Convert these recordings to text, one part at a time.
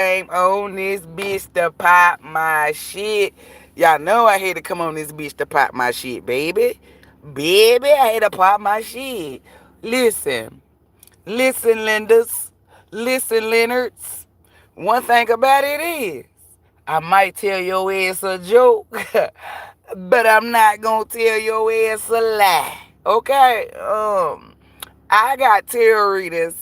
came on this bitch to pop my shit. Y'all know I had to come on this bitch to pop my shit, baby. Baby, I had to pop my shit. Listen, listen, Lindas. Listen, Leonards. One thing about it is, I might tell your ass a joke, but I'm not gonna tell your ass a lie. Okay? I got tarot readers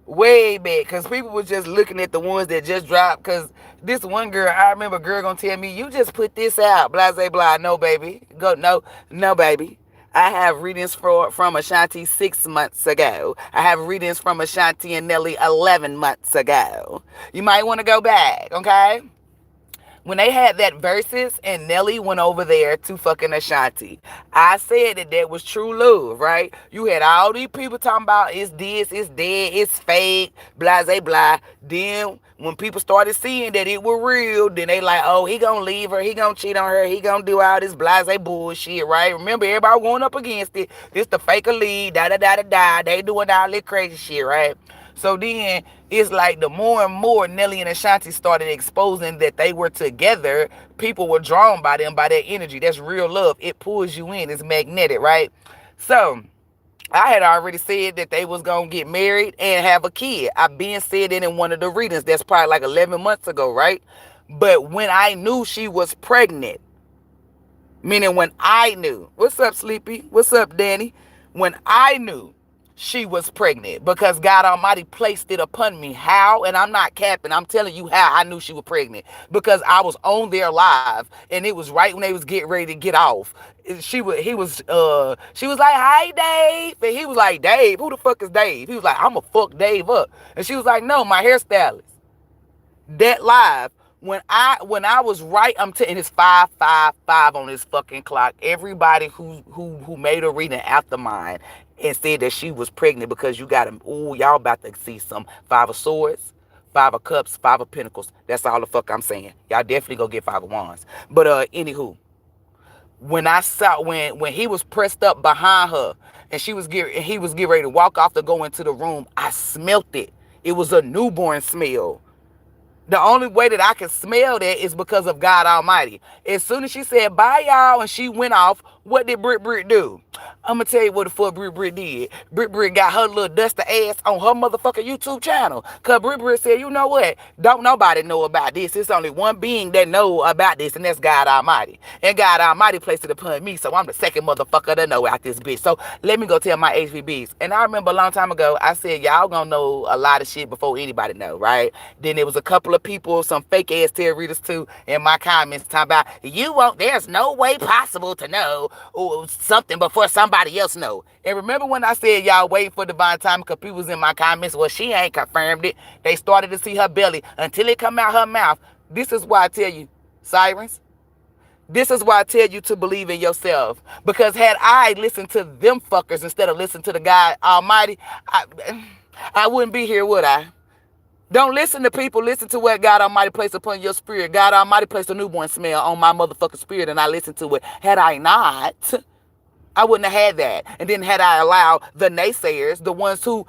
way back because people were just looking at the ones that just dropped. Because this one girl, I remember a girl gonna tell me, "You just put this out, blah blah blah." No, baby, go no, baby. I have readings from Ashanti 6 months ago. I have readings from Ashanti and Nelly 11 months ago. You might want to go back, okay? When they had that verses and Nelly went over there to fucking Ashanti, I said that was true love, right? You had all these people talking about it's this, it's dead, it's fake, blah, blah, blah. Then when people started seeing that it was real, then they like, oh, he gonna leave her, he gonna cheat on her, he gonna do all this blase bullshit, right? Remember, everybody going up against it. This the fake lead, da da da da da. They doing all this crazy shit, right? So then it's like the more and more Nelly and Ashanti started exposing that they were together, people were drawn by them, by that energy. That's real love. It pulls you in. It's magnetic, right? So I had already said that they was going to get married and have a kid. I been said it in one of the readings. That's probably like 11 months ago, right? But when I knew she was pregnant, meaning when I knew, what's up, Sleepy? What's up, Danny? When I knew she was pregnant because God Almighty placed it upon me. How? And I'm not capping. I'm telling you how I knew she was pregnant because I was on there live and it was right when they was getting ready to get off. She was like, "Hi, Dave." And he was like, "Dave, who the fuck is Dave?" He was like, "I'ma fuck Dave up." And she was like, "No, my hairstylist." That live when I was right, I'm telling it's 5:55 on this fucking clock. Everybody who made a reading after mine and said that she was pregnant because you got him. Ooh, y'all about to see some Five of Swords, Five of Cups, Five of Pentacles. That's all the fuck I'm saying. Y'all definitely go get Five of Wands. But anywho, when I saw when he was pressed up behind her and he was getting ready to walk off to go into the room, I smelt it. It was a newborn smell. The only way that I can smell that is because of God Almighty. As soon as she said, "Bye, y'all," and she went off, what did Brit do? I'm going to tell you what the fuck Brit did. Brit got her little dusty ass on her motherfucking YouTube channel. Because Brit said, "You know what? Don't nobody know about this. It's only one being that know about this, and that's God Almighty. And God Almighty placed it upon me, so I'm the second motherfucker to know out this bitch. So let me go tell my HVBs." And I remember a long time ago, I said, y'all gonna know a lot of shit before anybody know, right? Then there was a couple of people, some fake ass tarot readers too, in my comments talking about, you won't, there's no way possible to know something before somebody else know. And remember when I said y'all wait for divine time because people was in my comments, well, she ain't confirmed it. They started to see her belly until it come out her mouth. This is why I tell you, sirens, this is why I tell you to believe in yourself. Because had I listened to them fuckers instead of listening to the God Almighty, I wouldn't be here, would I? Don't listen to people. Listen to what God Almighty placed upon your spirit. God Almighty placed a newborn smell on my motherfucking spirit, and I listened to it. Had I not, I wouldn't have had that. And then had I allowed the naysayers, the ones who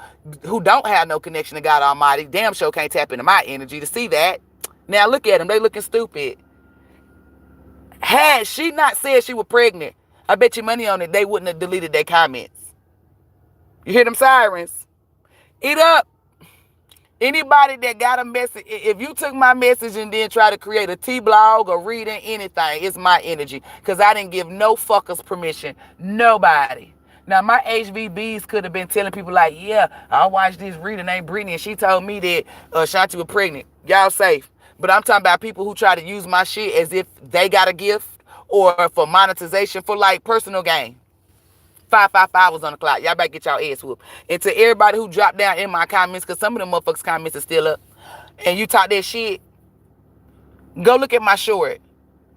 don't have no connection to God Almighty, damn sure can't tap into my energy to see that. Now look at them. They looking stupid. Had she not said she was pregnant, I bet you money on it, they wouldn't have deleted their comments. You hear them sirens? Eat up. Anybody that got a message, if you took my message and then try to create a T-blog or reading anything, it's my energy. Because I didn't give no fuckers permission. Nobody. Now, my HVBs could have been telling people like, yeah, I watched this reading named Brittany and she told me that Ashanti was pregnant. Y'all safe. But I'm talking about people who try to use my shit as if they got a gift or for monetization for like personal gain. 555 was on the clock. Y'all better get y'all ass whooped. And to everybody who dropped down in my comments, because some of them motherfuckers' comments are still up, and you talk that shit, go look at my short.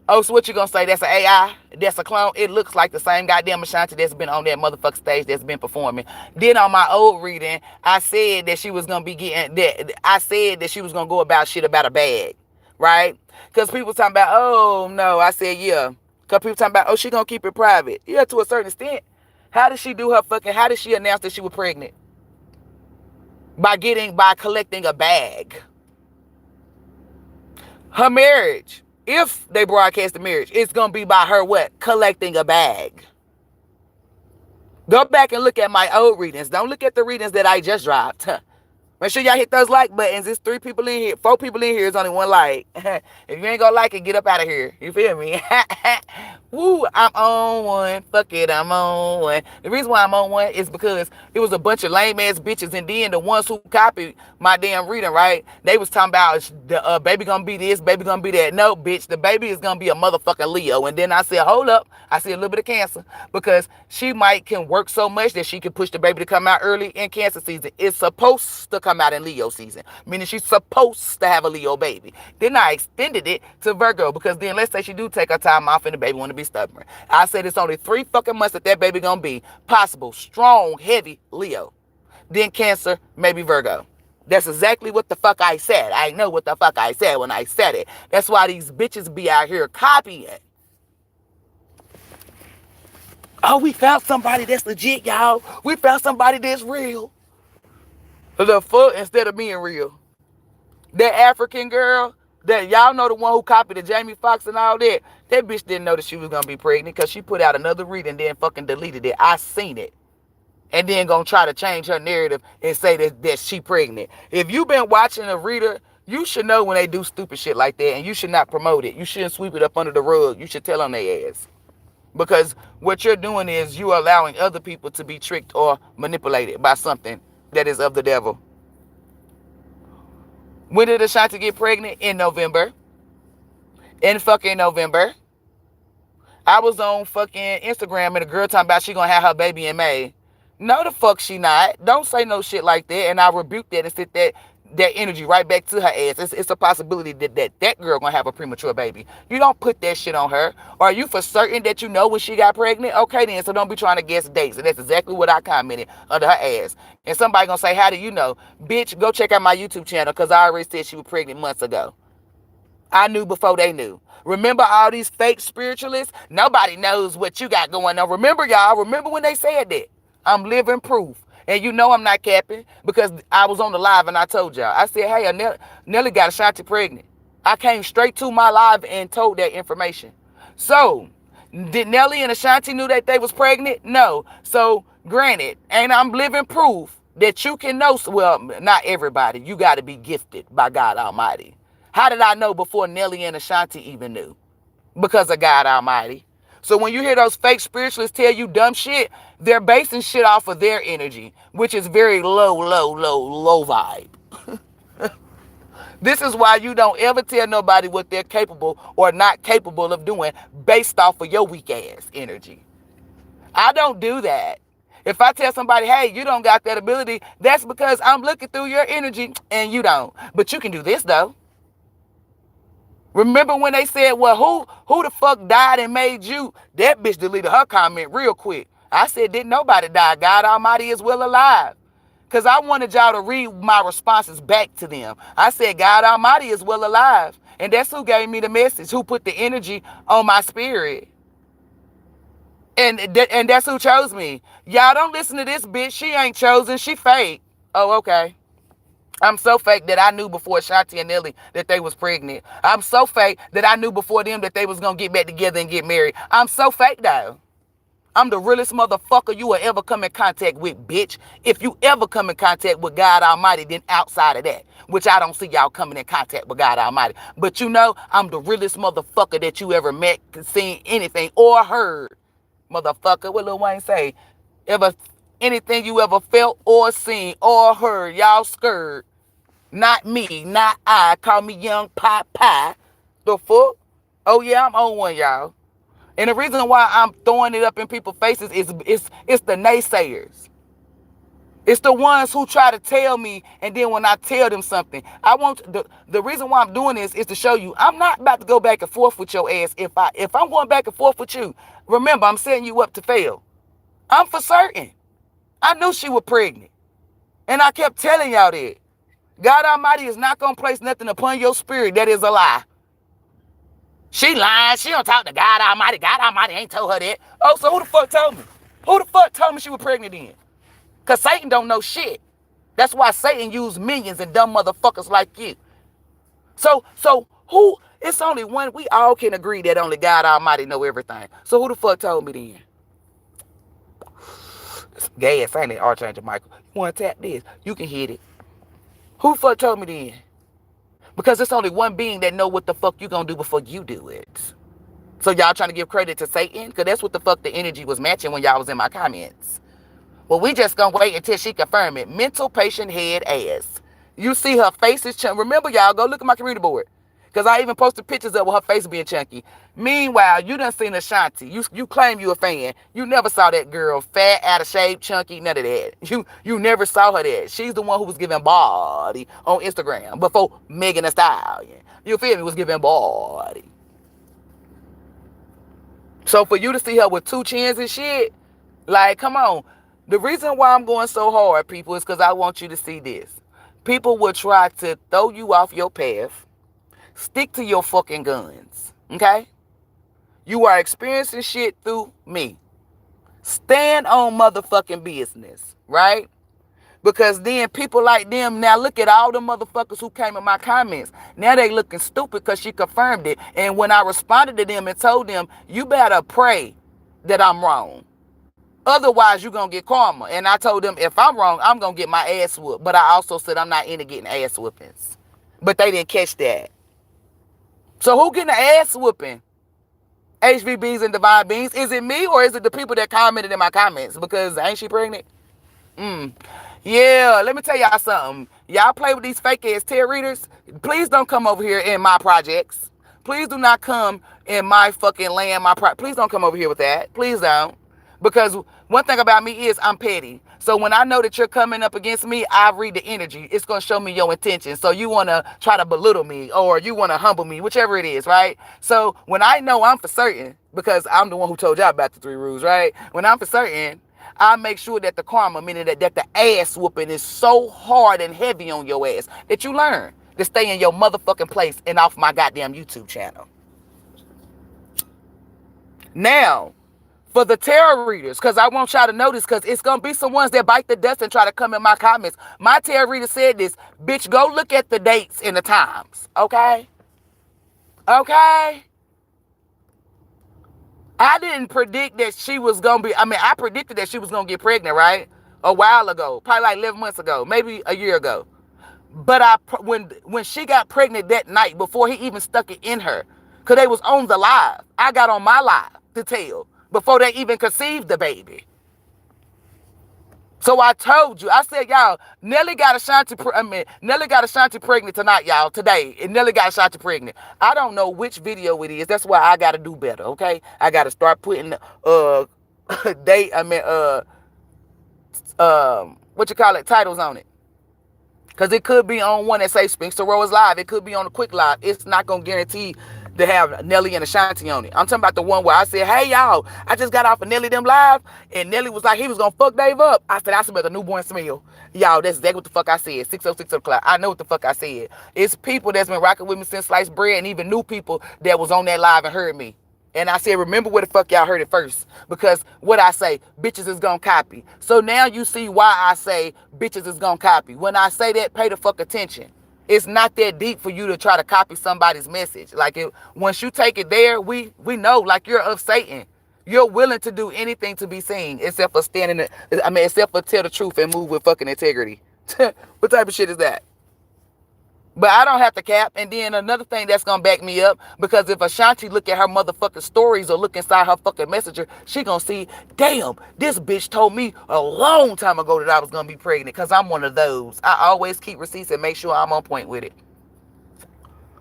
Oh, so what you gonna say? That's an AI? That's a clone? It looks like the same goddamn Ashanti that's been on that motherfucking stage that's been performing. Then on my old reading, I said that she was gonna be getting that. I said that she was gonna go about shit about a bag, right? Because people talking about, oh no, I said yeah. Because people talking about, oh, she gonna keep it private. Yeah, to a certain extent. How did she do her fucking, how did she announce that she was pregnant? By collecting a bag. Her marriage, if they broadcast the marriage, it's going to be by her what? Collecting a bag. Go back and look at my old readings. Don't look at the readings that I just dropped. Make sure y'all hit those like buttons. There's 3 people in here. 4 people in here. There's only 1 like. If you ain't gonna like it, get up out of here. You feel me? Woo, I'm on one. Fuck it, I'm on one. The reason why I'm on one is because it was a bunch of lame ass bitches, and then the ones who copied my damn reading, right? They was talking about the baby gonna be this, baby gonna be that. No, bitch, the baby is gonna be a motherfucking Leo. And then I said, hold up, I see a little bit of Cancer, because she can work so much that she can push the baby to come out early in Cancer season. It's supposed to come out in Leo season, meaning she's supposed to have a Leo baby. Then I extended it to Virgo, because then let's say she do take her time off and the baby want to be stubborn. I said it's only 3 fucking months that baby gonna be possible, strong, heavy Leo. Then Cancer, maybe Virgo. That's exactly what the fuck I said. I know what the fuck I said when I said it. That's why these bitches be out here copying. Oh, we found somebody that's legit, y'all. We found somebody that's real. The fuck, instead of being real. That African girl, that y'all know, the one who copied the Jamie Foxx and all that, that bitch didn't know that she was gonna be pregnant, because she put out another reading and then fucking deleted it. I seen it. And then gonna try to change her narrative and say that she pregnant. If you've been watching a reader, you should know when they do stupid shit like that, and you should not promote it. You shouldn't sweep it up under the rug. You should tell on their ass. Because what you're doing is you're allowing other people to be tricked or manipulated by something that is of the devil. When did Ashanti get pregnant? In November. In fucking November. I was on fucking Instagram and a girl talking about she gonna have her baby in May. No, the fuck she not. Don't say no shit like that. And I rebuke that and sit that energy right back to her ass. It's a possibility that girl gonna have a premature baby. You don't put that shit on her. Or are you for certain that you know when she got pregnant? Okay then, so don't be trying to guess dates. And that's exactly what I commented under her ass. And somebody gonna say, how do you know? Bitch, go check out my YouTube channel, because I already said she was pregnant months ago. I knew before they knew. Remember all these fake spiritualists? Nobody knows what you got going on. Remember, y'all, remember when they said that? I'm living proof. And you know I'm not capping, because I was on the live and I told y'all. I said, hey, Nelly got Ashanti pregnant. I came straight to my live and told that information. So, did Nelly and Ashanti knew that they was pregnant? No. So, granted, and I'm living proof that you can know, well, not everybody. You got to be gifted by God Almighty. How did I know before Nelly and Ashanti even knew? Because of God Almighty. So when you hear those fake spiritualists tell you dumb shit, they're basing shit off of their energy, which is very low vibe. This is why you don't ever tell nobody what they're capable or not capable of doing based off of your weak ass energy. I don't do that. If I tell somebody, hey, you don't got that ability, that's because I'm looking through your energy and you don't. But you can do this though. Remember when they said, well, who the fuck died and made you? That bitch deleted her comment real quick. I said, didn't nobody die. God Almighty is well alive. Because I wanted y'all to read my responses back to them. I said, God Almighty is well alive. And that's who gave me the message, who put the energy on my spirit. And that's who chose me. Y'all don't listen to this bitch. She ain't chosen. She fake. Oh, okay. I'm so fake that I knew before Ashanti and Nelly that they was pregnant. I'm so fake that I knew before them that they was going to get back together and get married. I'm so fake though. I'm the realest motherfucker you will ever come in contact with, bitch. If you ever come in contact with God Almighty, then outside of that, which I don't see y'all coming in contact with God Almighty. But you know, I'm the realest motherfucker that you ever met, seen anything, or heard. Motherfucker, what Lil Wayne say? Anything you ever felt or seen or heard, y'all scared. Not me, not I. Call me Young Pie Pie. The fuck? Oh yeah, I'm on one, y'all. And the reason why I'm throwing it up in people's faces is it's the naysayers. It's the ones who try to tell me, and then when I tell them something, the reason why I'm doing this is to show you I'm not about to go back and forth with your ass. If I'm going back and forth with you, remember I'm setting you up to fail. I'm for certain. I knew she was pregnant. And I kept telling y'all that. God Almighty is not going to place nothing upon your spirit that is a lie. She lying. She don't talk to God Almighty. God Almighty ain't told her that. Oh, so who the fuck told me? Who the fuck told me she was pregnant then? Because Satan don't know shit. That's why Satan used minions and dumb motherfuckers like you. So Who? It's only one. We all can agree that only God Almighty know everything. So who the fuck told me then? It's gas, ain't it, Archangel Michael? You want to tap this? You can hit it. Who the fuck told me then? Because it's only one being that know what the fuck you gonna do before you do it. So y'all trying to give credit to Satan? Because that's what the fuck the energy was matching when y'all was in my comments. Well, we just gonna wait until she confirm it. Mental patient head ass. You see her face is chunky. Remember, y'all, go look at my community board. Because I even posted pictures of her face being chunky. Meanwhile, you done seen Ashanti. You claim you a fan. You never saw that girl fat, out of shape, chunky, none of that. You never saw her that. She's the one who was giving body on Instagram before Megan Thee Stallion. You feel me? Was giving body. So for you to see her with two chins and shit, like, come on. The reason why I'm going so hard, people, is because I want you to see this. People will try to throw you off your path. Stick to your fucking guns, okay? You are experiencing shit through me. Stand on motherfucking business, right? Because then people like them, now look at all the motherfuckers who came in my comments. Now they looking stupid because she confirmed it. And when I responded to them and told them, you better pray that I'm wrong. Otherwise, you're going to get karma. And I told them, if I'm wrong, I'm going to get my ass whooped. But I also said I'm not into getting ass whoopings. But they didn't catch that. So who getting an ass whooping? HVBs and divine beings? Is it me or is it the people that commented in my comments? Because ain't she pregnant? Yeah, let me tell y'all something. Y'all play with these fake ass tarot readers. Please don't come over here in my projects. Please do not come in my fucking land. Please don't come over here with that. Please don't. Because one thing about me is I'm petty. So when I know that you're coming up against me, I read the energy. It's going to show me your intention. So you want to try to belittle me or you want to humble me, whichever it is, right? So when I know I'm for certain, because I'm the one who told y'all about the 3 rules, right? When I'm for certain, I make sure that the karma, meaning that the ass whooping is so hard and heavy on your ass that you learn to stay in your motherfucking place and off my goddamn YouTube channel. Now, for the tarot readers, because I want y'all to know this, because it's going to be some ones that bite the dust and try to come in my comments. My tarot reader said this, bitch, go look at the dates and the times, okay? Okay? I didn't predict that she was going to be, I predicted that she was going to get pregnant, right? A while ago, probably like 11 months ago, maybe a year ago. But when she got pregnant that night, before he even stuck it in her, because they was on the live, I got on my live to tell, before they even conceived the baby. So I told you, I said, y'all, Nelly got Ashanti pregnant tonight, y'all, today. And Nelly got Ashanti pregnant. I don't know which video it is. That's why I got to do better, okay? I got to start putting, titles on it. Because it could be on one that says Spinkstarot is live. It could be on a quick live. It's not going to guarantee to have Nelly and Ashanti on it. I'm talking about the one where I said, hey, y'all, I just got off of Nelly them live. And Nelly was like, he was going to fuck Dave up. I said, I smell the newborn smell. Y'all, that's exactly what the fuck I said. 6:06 o'clock. I know what the fuck I said. It's people that's been rocking with me since sliced bread and even new people that was on that live and heard me. And I said, remember where the fuck y'all heard it first. Because what I say, bitches is gonna copy. So now you see why I say bitches is gonna copy. When I say that, pay the fuck attention. It's not that deep for you to try to copy somebody's message. Like, once you take it there, we know, like, you're of Satan. You're willing to do anything to be seen, except for except for tell the truth and move with fucking integrity. What type of shit is that? But I don't have to cap. And then another thing that's going to back me up, because if Ashanti look at her motherfucking stories or look inside her fucking messenger, she going to see, damn, this bitch told me a long time ago that I was going to be pregnant, because I'm one of those. I always keep receipts and make sure I'm on point with it.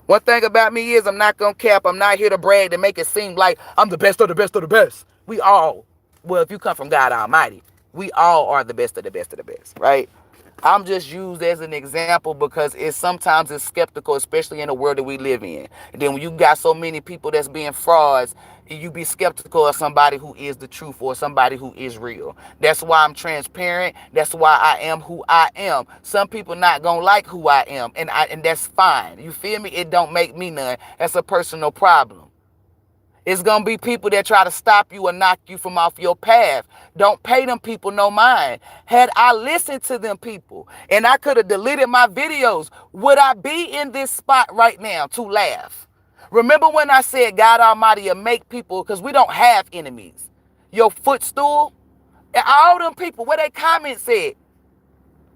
One thing about me is I'm not going to cap. I'm not here to brag to make it seem like I'm the best of the best of the best. We all, well, if you come from God Almighty, we all are the best of the best of the best, right? I'm just used as an example because sometimes it's skeptical, especially in the world that we live in. And then when you got so many people that's being frauds, you be skeptical of somebody who is the truth or somebody who is real. That's why I'm transparent. That's why I am who I am. Some people not gonna like who I am, and that's fine. You feel me? It don't make me none. That's a personal problem. It's going to be people that try to stop you or knock you from off your path. Don't pay them people no mind. Had I listened to them people and I could have deleted my videos, would I be in this spot right now to laugh? Remember when I said God Almighty will make people, because we don't have enemies, your footstool? And all them people, where they comments said,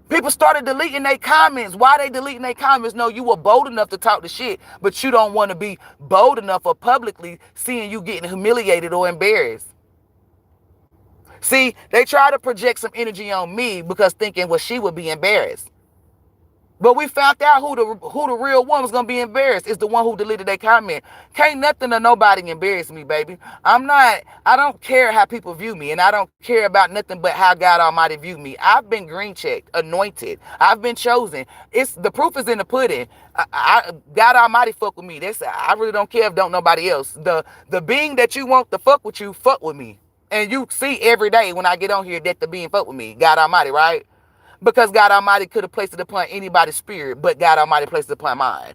people started deleting their comments. Why they deleting their comments? No, you were bold enough to talk the shit, but you don't want to be bold enough or publicly seeing you getting humiliated or embarrassed. See, they try to project some energy on me because thinking, well, she would be embarrassed. But we found out who the real one was gonna be embarrassed is the one who deleted their comment. Can't nothing or nobody embarrass me, baby. I don't care how people view me, and I don't care about nothing but how God Almighty view me. I've been green checked, anointed. I've been chosen. It's the proof is in the pudding. God Almighty fuck with me. I really don't care if don't nobody else. The being that you want to fuck with me. And you see every day when I get on here that the being fuck with me. God Almighty, right? Because God Almighty could have placed it upon anybody's spirit, but God Almighty placed it upon mine.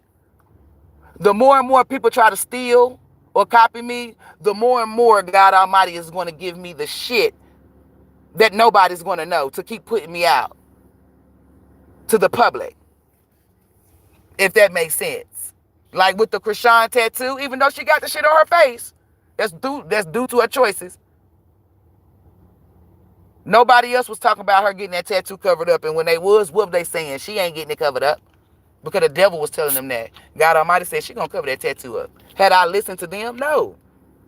The more and more people try to steal or copy me, the more and more God Almighty is going to give me the shit that nobody's going to know to keep putting me out to the public. If that makes sense. Like with the Krishan tattoo, even though she got the shit on her face, that's due to her choices. Nobody else was talking about her getting that tattoo covered up. And when they was, what were they saying? She ain't getting it covered up. Because the devil was telling them that. God Almighty said she gonna cover that tattoo up. Had I listened to them? No.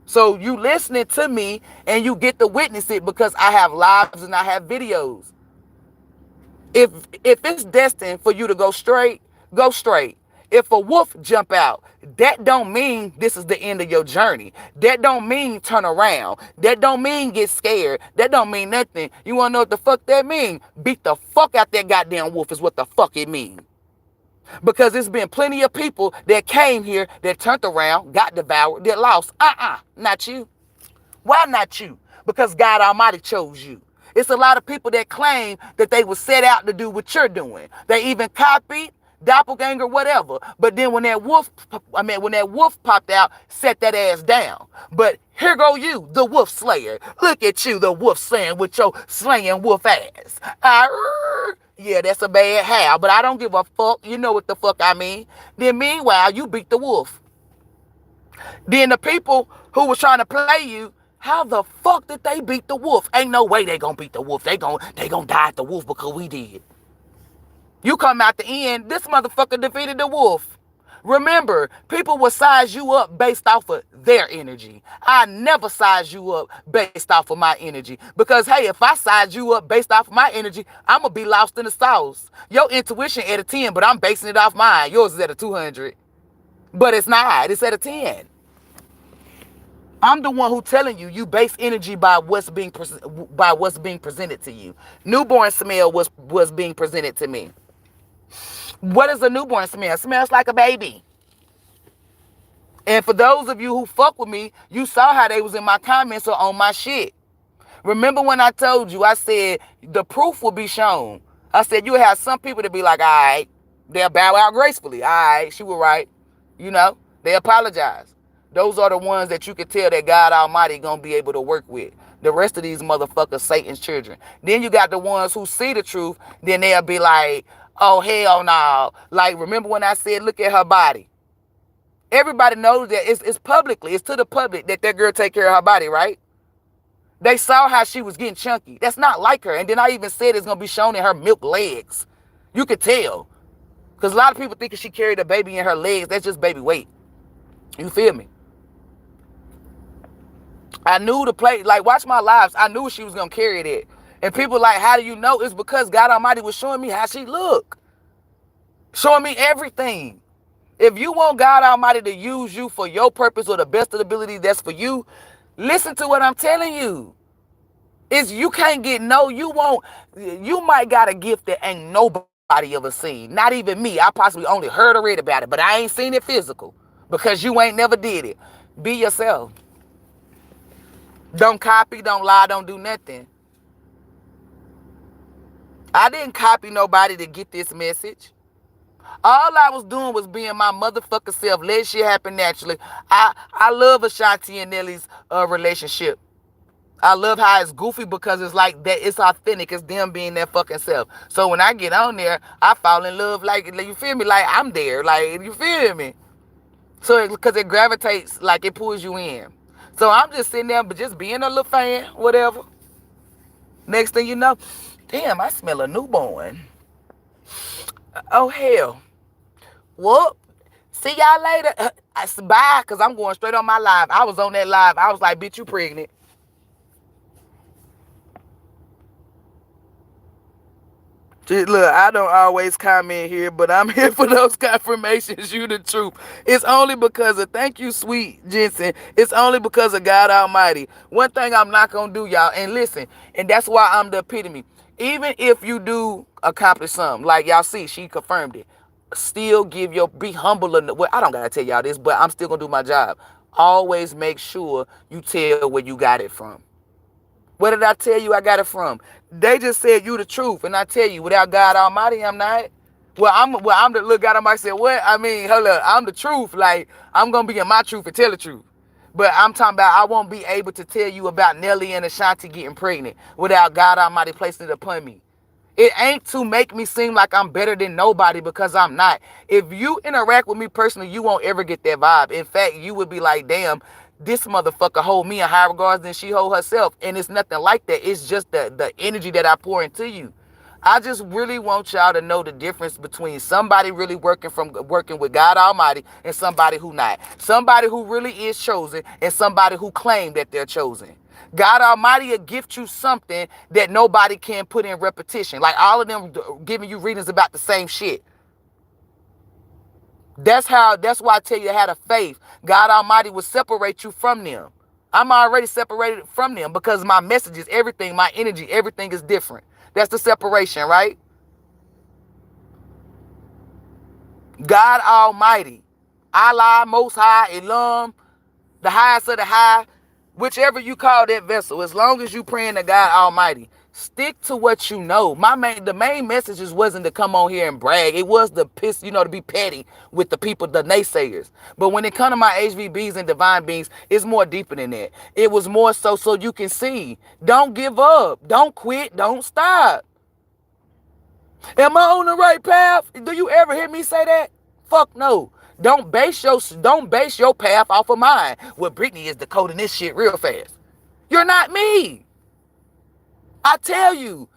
So you listening to me and you get to witness it because I have lives and I have videos. If it's destined for you to go straight, go straight. If a wolf jump out, that don't mean this is the end of your journey. That don't mean turn around. That don't mean get scared. That don't mean nothing. You want to know what the fuck that mean? Beat the fuck out that goddamn wolf is what the fuck it mean. Because there's been plenty of people that came here that turned around, got devoured, that lost. Not you. Why not you? Because God Almighty chose you. It's a lot of people that claim that they were set out to do what you're doing. They even copied, doppelganger, whatever. But then when that wolf popped out, set that ass down. But here go you, the wolf slayer. Look at you, the wolf slaying with your slaying wolf ass. Yeah, that's a bad howl, but I don't give a fuck. You know what the fuck I mean. Then meanwhile, you beat the wolf. Then the people who was trying to play you, how the fuck did they beat the wolf? Ain't no way they gonna beat the wolf. They gonna die at the wolf because we did. You come out the end, this motherfucker defeated the wolf. Remember, people will size you up based off of their energy. I never size you up based off of my energy. Because, hey, if I size you up based off of my energy, I'm going to be lost in the sauce. Your intuition at a 10, but I'm basing it off mine. Yours is at a 200. But it's not. It's at a 10. I'm the one who telling you, you base energy by what's being presented to you. Newborn smell was being presented to me. What is a newborn smell? It smells like a baby. And for those of you who fuck with me, you saw how they was in my comments or on my shit. Remember when I told you, I said the proof will be shown. I said you have some people to be like, all right, they'll bow out gracefully. All right, she was right. You know, they apologize. Those are the ones that you can tell that God Almighty gonna be able to work with. The rest of these motherfuckers, Satan's children. Then you got the ones who see the truth, then they'll be like, oh, hell no. Like, remember when I said, look at her body? Everybody knows that it's publicly, it's to the public that girl take care of her body, right? They saw how she was getting chunky. That's not like her. And then I even said it's going to be shown in her milk legs. You could tell. Because a lot of people think she carried a baby in her legs. That's just baby weight. You feel me? I knew the play, like, watch my lives. I knew she was going to carry that. And people like, how do you know? It's because God Almighty was showing me how she looked. Showing me everything. If you want God Almighty to use you for your purpose or the best of the ability that's for you, listen to what I'm telling you. You can't get you might got a gift that ain't nobody ever seen. Not even me. I possibly only heard or read about it, but I ain't seen it physical because you ain't never did it. Be yourself. Don't copy, don't lie, don't do nothing. I didn't copy nobody to get this message. All I was doing was being my motherfucking self. Let shit happen naturally. I love Ashanti and Nelly's relationship. I love how it's goofy because it's like that. It's authentic. It's them being their fucking self. So when I get on there, I fall in love. Like you feel me? Like I'm there. Like you feel me? So because it gravitates, like it pulls you in. So I'm just sitting there, but just being a little fan, whatever. Next thing you know, damn, I smell a newborn. Oh hell. Whoop. See y'all later. Bye, because I'm going straight on my live. I was on that live. I was like, bitch, you pregnant. Look, I don't always comment here, but I'm here for those confirmations. You the truth. It's only because of, thank you, sweet Jensen. It's only because of God Almighty. One thing I'm not going to do, y'all, and listen, and that's why I'm the epitome. Even if you do accomplish something, like y'all see, she confirmed it. Still be humble enough. Well, I don't got to tell y'all this, but I'm still going to do my job. Always make sure you tell where you got it from. Where did I tell you I got it from? They just said you the truth, and I tell you, without God Almighty, I'm not. I'm the little God Almighty said, what? I mean, hold up, I'm the truth. Like, I'm gonna be in my truth and tell the truth. But I'm talking about I won't be able to tell you about Nelly and Ashanti getting pregnant without God Almighty placing it upon me. It ain't to make me seem like I'm better than nobody, because I'm not. If you interact with me personally, you won't ever get that vibe. In fact, you would be like, damn, this motherfucker hold me in higher regards than she hold herself. And it's nothing like that. It's just the energy that I pour into you. I just really want y'all to know the difference between somebody really working with God Almighty and somebody who not. Somebody who really is chosen and somebody who claim that they're chosen. God Almighty will gift you something that nobody can put in repetition. Like all of them giving you readings about the same shit. That's why I tell you to have the faith. God Almighty will separate you from them. I'm already separated from them because my messages, everything, my energy, everything is different. That's the separation, right? God Almighty, Allah, Most High, Elam, the highest of the high, whichever you call that vessel, as long as you praying to God Almighty, stick to what you know. The main messages wasn't to come on here and brag. It was to to be petty with the people, the naysayers. But when it comes to my HVBs and divine beings, it's more deeper than that. It was more so you can see. Don't give up. Don't quit. Don't stop. Am I on the right path? Do you ever hear me say that? Fuck no. Don't base your path off of mine. Well, Brittany is decoding this shit real fast. You're not me. I tell you,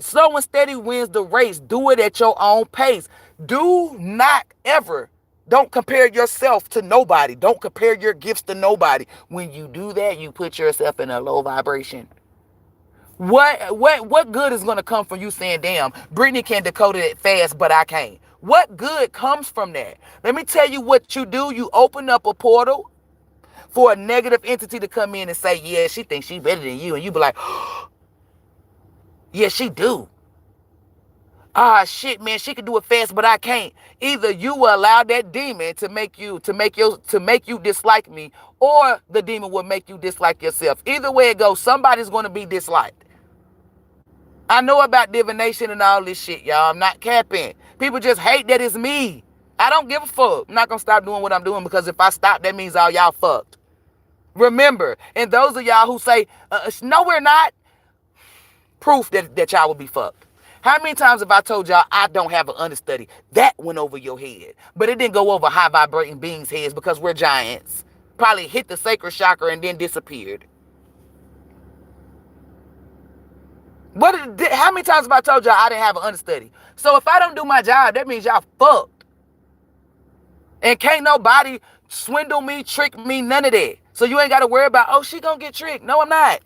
slow and steady wins the race. Do it at your own pace. Do not ever. Don't compare yourself to nobody. Don't compare your gifts to nobody. When you do that, you put yourself in a low vibration. What good is going to come from you saying, damn, Brittany can decode it fast, but I can't? What good comes from that? Let me tell you what you do. You open up a portal for a negative entity to come in and say, yeah, she thinks she's better than you. And you be like, yeah, she do. Ah, shit, man, she can do it fast, but I can't. Either you will allow that demon to make you dislike me, or the demon will make you dislike yourself. Either way it goes, somebody's going to be disliked. I know about divination and all this shit, y'all. I'm not capping. People just hate that it's me. I don't give a fuck. I'm not going to stop doing what I'm doing, because if I stop, that means all y'all fucked. Remember, and those of y'all who say, no, we're not, proof that y'all will be fucked. How many times have I told y'all I don't have an understudy? That went over your head. But it didn't go over high vibrating beings' heads because we're giants. Probably hit the sacral chakra and then disappeared. How many times have I told y'all I didn't have an understudy? So if I don't do my job, that means y'all fucked. And can't nobody swindle me, trick me, none of that. So you ain't got to worry about, oh, she gonna get tricked. No, I'm not.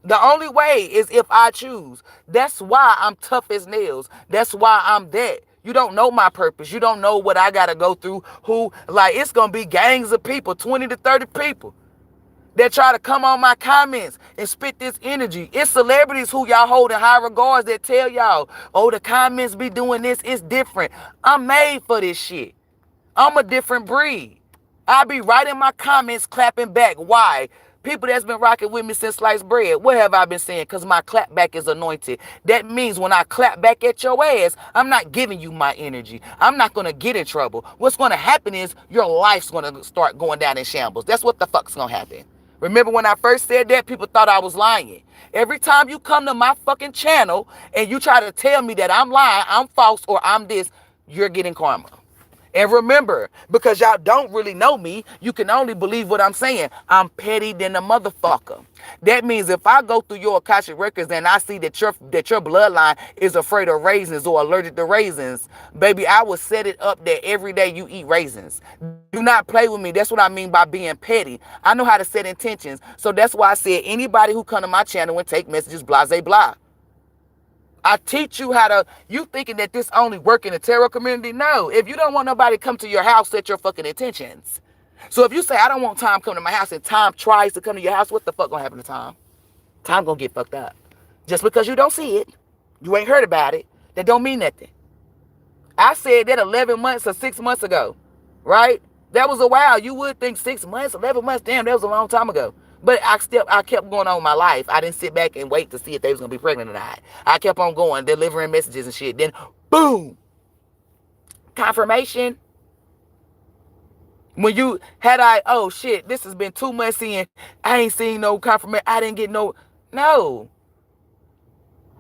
The only way is if I choose. That's why I'm tough as nails. That's why I'm that. You don't know my purpose. You don't know what I got to go through. It's going to be gangs of people, 20 to 30 people that try to come on my comments and spit this energy. It's celebrities who y'all hold in high regards that tell y'all, oh, the comments be doing this. It's different. I'm made for this shit. I'm a different breed. I be writing my comments, clapping back. Why? People that's been rocking with me since sliced bread, what have I been saying? Because my clap back is anointed. That means when I clap back at your ass, I'm not giving you my energy. I'm not going to get in trouble. What's going to happen is your life's going to start going down in shambles. That's what the fuck's going to happen. Remember when I first said that, people thought I was lying. Every time you come to my fucking channel and you try to tell me that I'm lying, I'm false, or I'm this, you're getting karma. And remember, because y'all don't really know me, you can only believe what I'm saying. I'm petty than a motherfucker. That means if I go through your Akashic records and I see that your bloodline is afraid of raisins or allergic to raisins, baby, I will set it up that every day you eat raisins. Do not play with me. That's what I mean by being petty. I know how to set intentions. So that's why I said anybody who come to my channel and take messages, blah, blah, blah. I teach you how to, you thinking that this only work in the tarot community? No. If you don't want nobody to come to your house, set your fucking intentions. So if you say, I don't want Tom coming to my house, and Tom tries to come to your house, what the fuck gonna happen to Tom? Tom gonna get fucked up. Just because you don't see it, you ain't heard about it, that don't mean nothing. I said that 11 months or 6 months ago, right? That was a while. You would think 6 months, 11 months, damn, that was a long time ago. But I kept going on with my life. I didn't sit back and wait to see if they was going to be pregnant or not. I kept on going, delivering messages and shit. Then, boom, confirmation. When you had oh shit, this has been 2 months in, I ain't seen no confirmation. I didn't get no.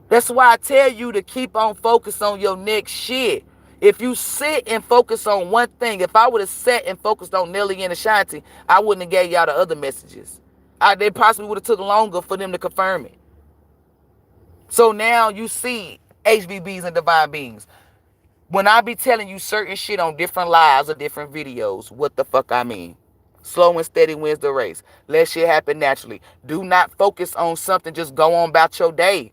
That's why I tell you to keep on focus on your next shit. If you sit and focus on one thing, if I would have sat and focused on Nelly and Ashanti, I wouldn't have gave y'all the other messages. They possibly would have took longer for them to confirm it. So now you see HBBs and divine beings. When I be telling you certain shit on different lives or different videos, what the fuck I mean? Slow and steady wins the race. Let shit happen naturally. Do not focus on something. Just go on about your day.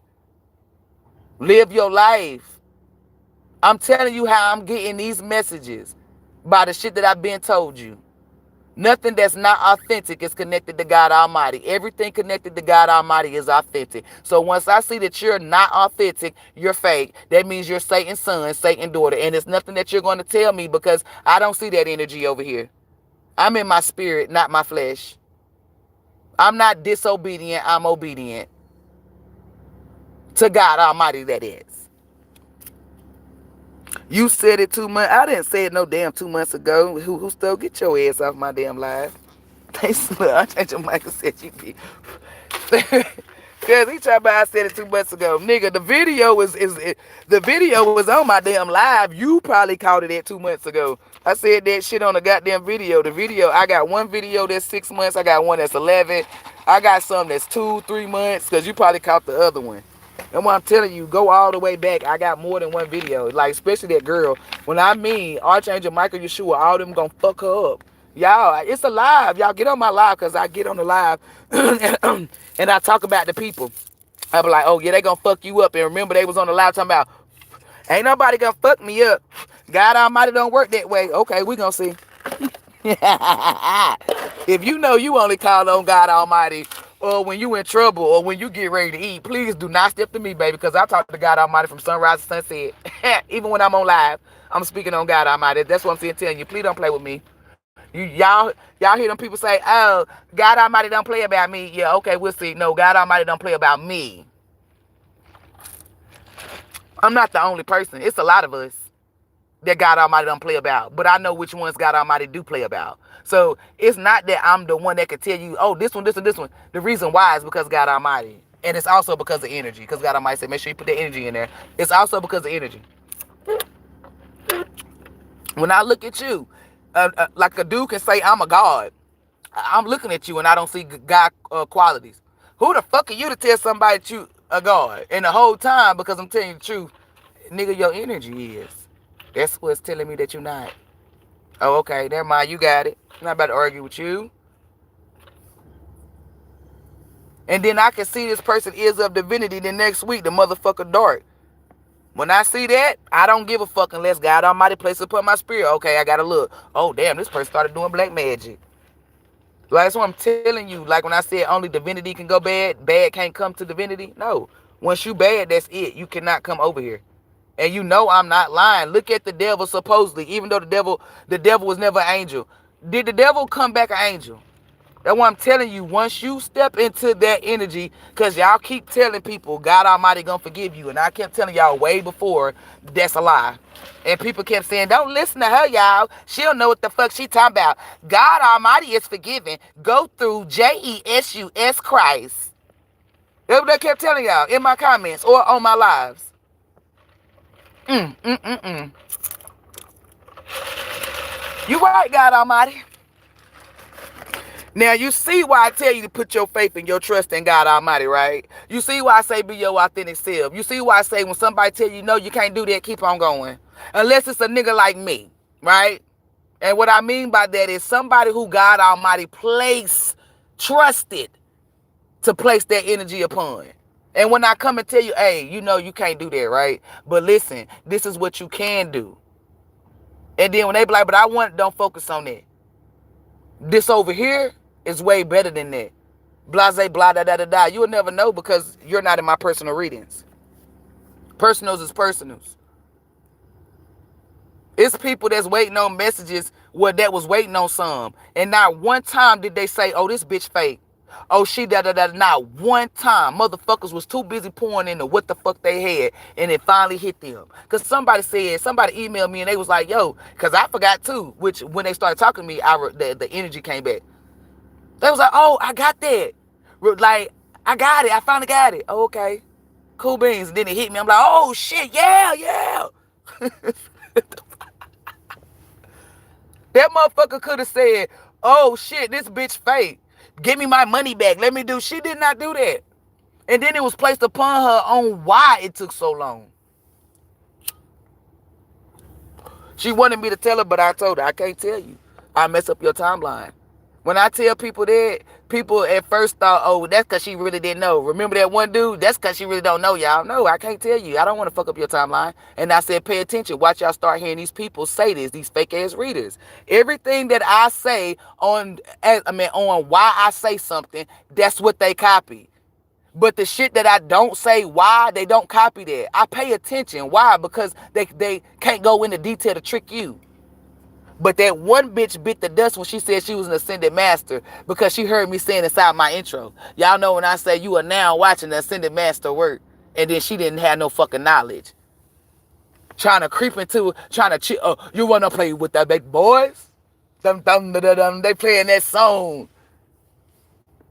Live your life. I'm telling you how I'm getting these messages by the shit that I've been told you. Nothing that's not authentic is connected to God Almighty. Everything connected to God Almighty is authentic. So once I see that you're not authentic, you're fake, that means you're Satan's son, Satan's daughter. And it's nothing that you're going to tell me because I don't see that energy over here. I'm in my spirit, not my flesh. I'm not disobedient. I'm obedient. To God Almighty, that is. You said it 2 months. I didn't say it no damn 2 months ago. Who still get your ass off my damn live? Thanks, I changed your mic and said you be. Cause he tried about I said it 2 months ago. Nigga, the video was on my damn live. You probably caught it at 2 months ago. I said that shit on the goddamn video. The video, I got one video that's 6 months. I got one that's 11. I got some that's 2-3 months. Cause you probably caught the other one. And what I'm telling you, go all the way back. I got more than one video. Like, especially that girl. When I mean Archangel Michael Yeshua, all them gonna fuck her up. Y'all, it's a live. Y'all get on my live because I get on the live and I talk about the people. I be like, oh, yeah, they gonna fuck you up. And remember, they was on the live talking about, ain't nobody gonna fuck me up. God Almighty don't work that way. Okay, we gonna see. If you know you only call on God Almighty or when you in trouble or when you get ready to eat, please do not step to me, baby, because I talk to God Almighty from sunrise to sunset. Even when I'm on live, I'm speaking on God Almighty. That's what I'm saying, telling you. Please don't play with me. Y'all hear them people say, oh, God Almighty don't play about me. Yeah, okay, we'll see. No, God Almighty don't play about me. I'm not the only person. It's a lot of us that God Almighty don't play about. But I know which ones God Almighty do play about. So it's not that I'm the one that can tell you, oh, this one, this one, this one. The reason why is because God Almighty. And it's also because of energy. Because God Almighty said, make sure you put the energy in there. It's also because of energy. When I look at you, like a dude can say, I'm a God. I'm looking at you and I don't see God qualities. Who the fuck are you to tell somebody that you a God? And the whole time, because I'm telling you the truth, nigga, your energy is. That's what's telling me that you're not. Oh, okay, never mind, you got it. I'm not about to argue with you. And then I can see this person is of divinity the next week, the motherfucker dark. When I see that, I don't give a fuck unless God Almighty place it upon my spirit. Okay, I gotta look. Oh, damn, this person started doing black magic. Like, that's what I'm telling you. Like when I said only divinity can go bad, bad can't come to divinity. No. Once you bad, that's it. You cannot come over here. And you know I'm not lying. Look at the devil supposedly. Even though the devil was never an angel. Did the devil come back an angel? That's why I'm telling you, once you step into that energy, because y'all keep telling people God Almighty gonna forgive you. And I kept telling y'all way before, that's a lie. And people kept saying, don't listen to her, y'all. She don't know what the fuck she talking about. God Almighty is forgiving. Go through Jesus Christ. That's what I kept telling y'all in my comments or on my lives. You right, God Almighty. Now, you see why I tell you to put your faith and your trust in God Almighty, right? You see why I say be your authentic self. You see why I say when somebody tell you, no, you can't do that, keep on going. Unless it's a nigga like me, right? And what I mean by that is somebody who God Almighty trusted to place that energy upon. And when I come and tell you, hey, you know you can't do that, right? But listen, this is what you can do. And then when they be like, but don't focus on that. This over here is way better than that. Blase, blah, da, da, da, da. You'll never know because you're not in my personal readings. Personals is personals. It's people that's waiting on messages that was waiting on some. And not one time did they say, oh, this bitch fake. Oh, she da da da. Not one time. Motherfuckers was too busy pouring into what the fuck they had. And it finally hit them. Because somebody emailed me and they was like, yo, because I forgot too. Which when they started talking to me, the energy came back. They was like, oh, I got that. Like, I got it. I finally got it. Oh, okay. Cool beans. And then it hit me. I'm like, oh, shit. Yeah. That motherfucker could have said, oh, shit, this bitch fake. Give me my money back. Let me do. She did not do that. And then it was placed upon her on why it took so long. She wanted me to tell her, but I told her, I can't tell you. I mess up your timeline. When I tell people that, people at first thought, oh, that's because she really didn't know. Remember that one dude? That's because she really don't know, y'all. No, I can't tell you. I don't want to fuck up your timeline. And I said, pay attention. Watch y'all start hearing these people say this, these fake-ass readers. Everything that I say on why I say something, that's what they copy. But the shit that I don't say why, they don't copy that. I pay attention. Why? Because they can't go into detail to trick you. But that one bitch bit the dust when she said she was an ascended master because she heard me saying inside my intro. Y'all know when I say you are now watching the ascended master work. And then she didn't have no fucking knowledge. Trying to creep into, you want to play with that big boys? They playing that song.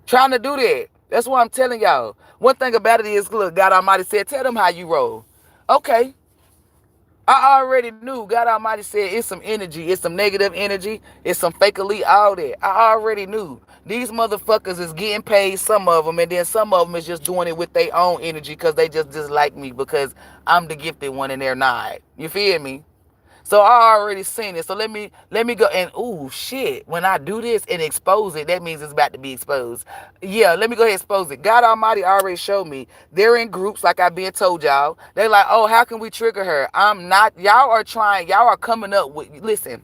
Trying to do that. That's what I'm telling y'all. One thing about it is, look, God Almighty said, tell them how you roll. Okay. I already knew. God Almighty said it's some energy. It's some negative energy. It's some fake elite, all that. I already knew. These motherfuckers is getting paid, some of them, and then some of them is just doing it with their own energy because they just dislike me because I'm the gifted one and they're not. You feel me? So I already seen it. So let me go and ooh shit. When I do this and expose it, that means it's about to be exposed. Yeah, let me go ahead and expose it. God Almighty already showed me. They're in groups like I've been told y'all. They're like, oh, how can we trigger her? I'm not. Y'all are coming up with. Listen.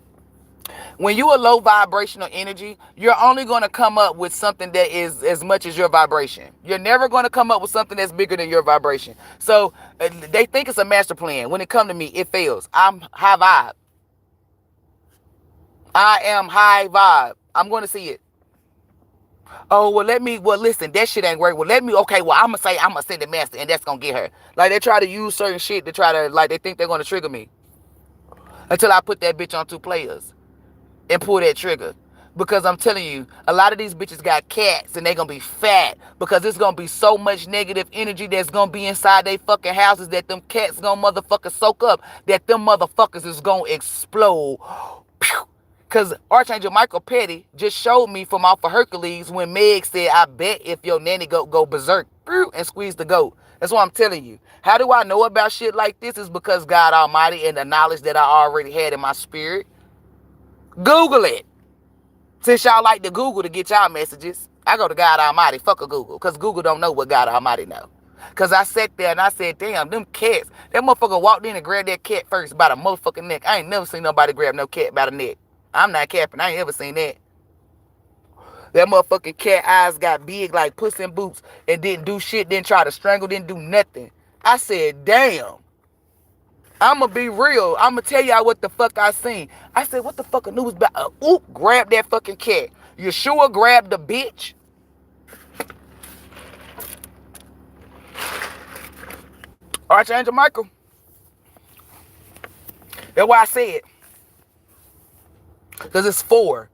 When you a low vibrational energy, you're only going to come up with something that is as much as your vibration. You're never going to come up with something that's bigger than your vibration. So they think it's a master plan. When it comes to me, it fails. I'm high vibe. I am high vibe. I'm going to see it. Oh, listen, that shit ain't work. I'm going to say I'm going to send the master and that's going to get her. Like they try to use certain shit to try to, like they think they're going to trigger me. Until I put that bitch on 2 players. And pull that trigger. Because I'm telling you, a lot of these bitches got cats and they gonna be fat. Because it's gonna be so much negative energy that's gonna be inside they fucking houses that them cats gonna motherfucker soak up. That them motherfuckers is gonna explode. Because Archangel Michael Petty just showed me from off of Hercules when Meg said, I bet if your nanny goat go berserk and squeeze the goat. That's what I'm telling you. How do I know about shit like this? Is because God Almighty and the knowledge that I already had in my spirit. Google it. Since y'all like to Google to get y'all messages, I go to God Almighty. Fuck a Google. Because Google don't know what God Almighty know. Because I sat there and I said, damn, them cats. That motherfucker walked in and grabbed that cat first by the motherfucking neck. I ain't never seen nobody grab no cat by the neck. I'm not capping. I ain't ever seen that. That motherfucking cat eyes got big like Puss in Boots and didn't do shit, didn't try to strangle, didn't do nothing. I said, damn. I'ma be real. I'ma tell y'all what the fuck I seen. I said, what the fuck a news about? Grab that fucking cat. Yeshua grabbed the bitch. Archangel Michael. That's why I said. Because it's for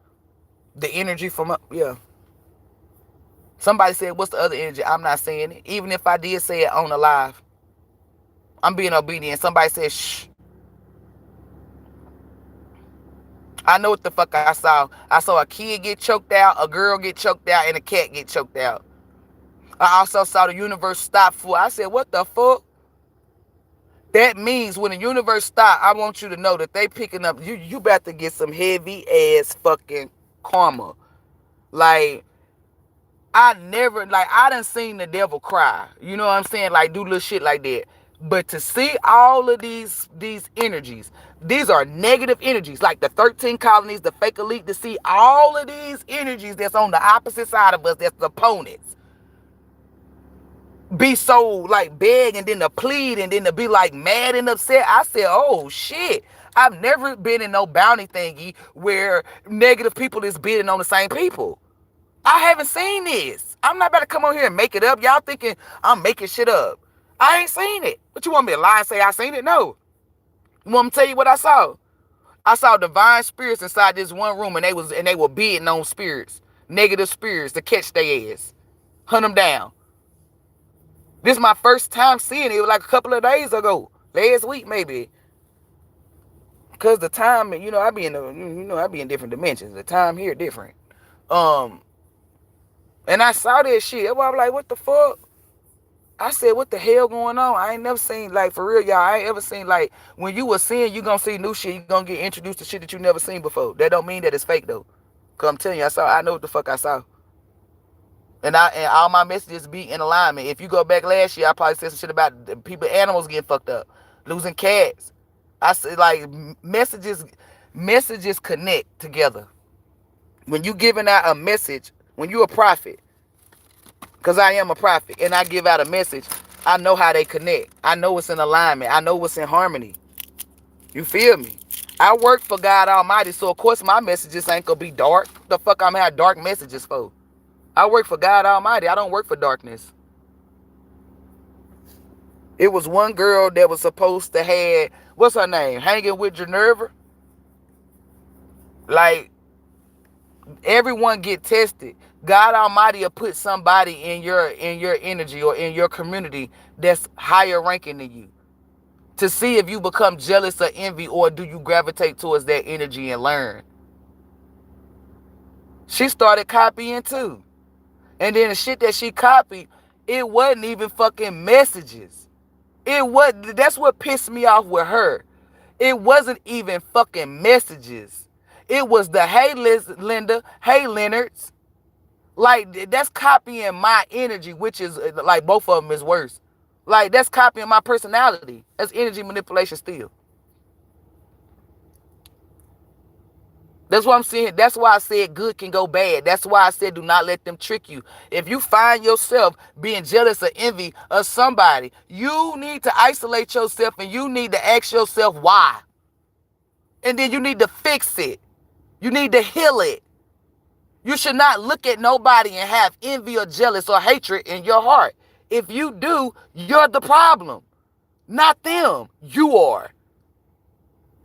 the energy from, yeah. Somebody said, what's the other energy? I'm not saying it. Even if I did say it on the live, I'm being obedient. Somebody said, shh. I know what the fuck I saw. I saw a kid get choked out, a girl get choked out, and a cat get choked out. I also saw the universe stop for. I said, what the fuck? That means when the universe stop, I want you to know that they picking up. You about to get some heavy ass fucking karma. Like, I done seen the devil cry. You know what I'm saying? Like, do little shit like that. But to see all of these energies, these are negative energies, like the 13 colonies, the fake elite, to see all of these energies that's on the opposite side of us, that's the opponents, be so like beg and then to plead and then to be like mad and upset. I said, oh shit. I've never been in no bounty thingy where negative people is bidding on the same people. I haven't seen this. I'm not about to come on here and make it up. Y'all thinking I'm making shit up. I ain't seen it. But you want me to lie and say I seen it? No. You want me to tell you what I saw? I saw divine spirits inside this one room, and they were bidding on spirits, negative spirits, to catch their ass, hunt them down. This is my first time seeing it. It was like a couple of days ago, last week maybe. Cause the time, I be in different dimensions. The time here different. And I saw that shit. I was like, what the fuck? I said, what the hell going on? I ain't never seen, like, for real, y'all, I ain't ever seen, like, when you were seeing, you gonna see new shit. You gonna get introduced to shit that you never seen before. That don't mean that it's fake, though. Cause I'm telling you, I know what the fuck I saw. And all my messages be in alignment. If you go back last year, I probably said some shit about people, animals getting fucked up, losing cats. I said, like, messages connect together. When you giving out a message, when you a prophet, because I am a prophet, and I give out a message, I know how they connect. I know it's in alignment. I know it's in harmony. You feel me? I work for God Almighty, so of course my messages ain't gonna be dark. What the fuck I'm gonna have dark messages for? I work for God Almighty. I don't work for darkness. It was one girl that was supposed to have, what's her name? Hanging with Geneva. Like, everyone get tested. God Almighty will put somebody in your energy or in your community that's higher ranking than you, to see if you become jealous or envy, or do you gravitate towards that energy and learn. She started copying too. And then the shit that she copied, it wasn't even fucking messages. That's what pissed me off with her. It wasn't even fucking messages. It was the, hey Linda, hey Leonards. Like, that's copying my energy, which is, like, both of them is worse. Like, that's copying my personality. That's energy manipulation still. That's what I'm saying. That's why I said good can go bad. That's why I said do not let them trick you. If you find yourself being jealous or envy of somebody, you need to isolate yourself and you need to ask yourself why. And then you need to fix it. You need to heal it. You should not look at nobody and have envy or jealous or hatred in your heart. If you do, you're the problem. Not them. You are.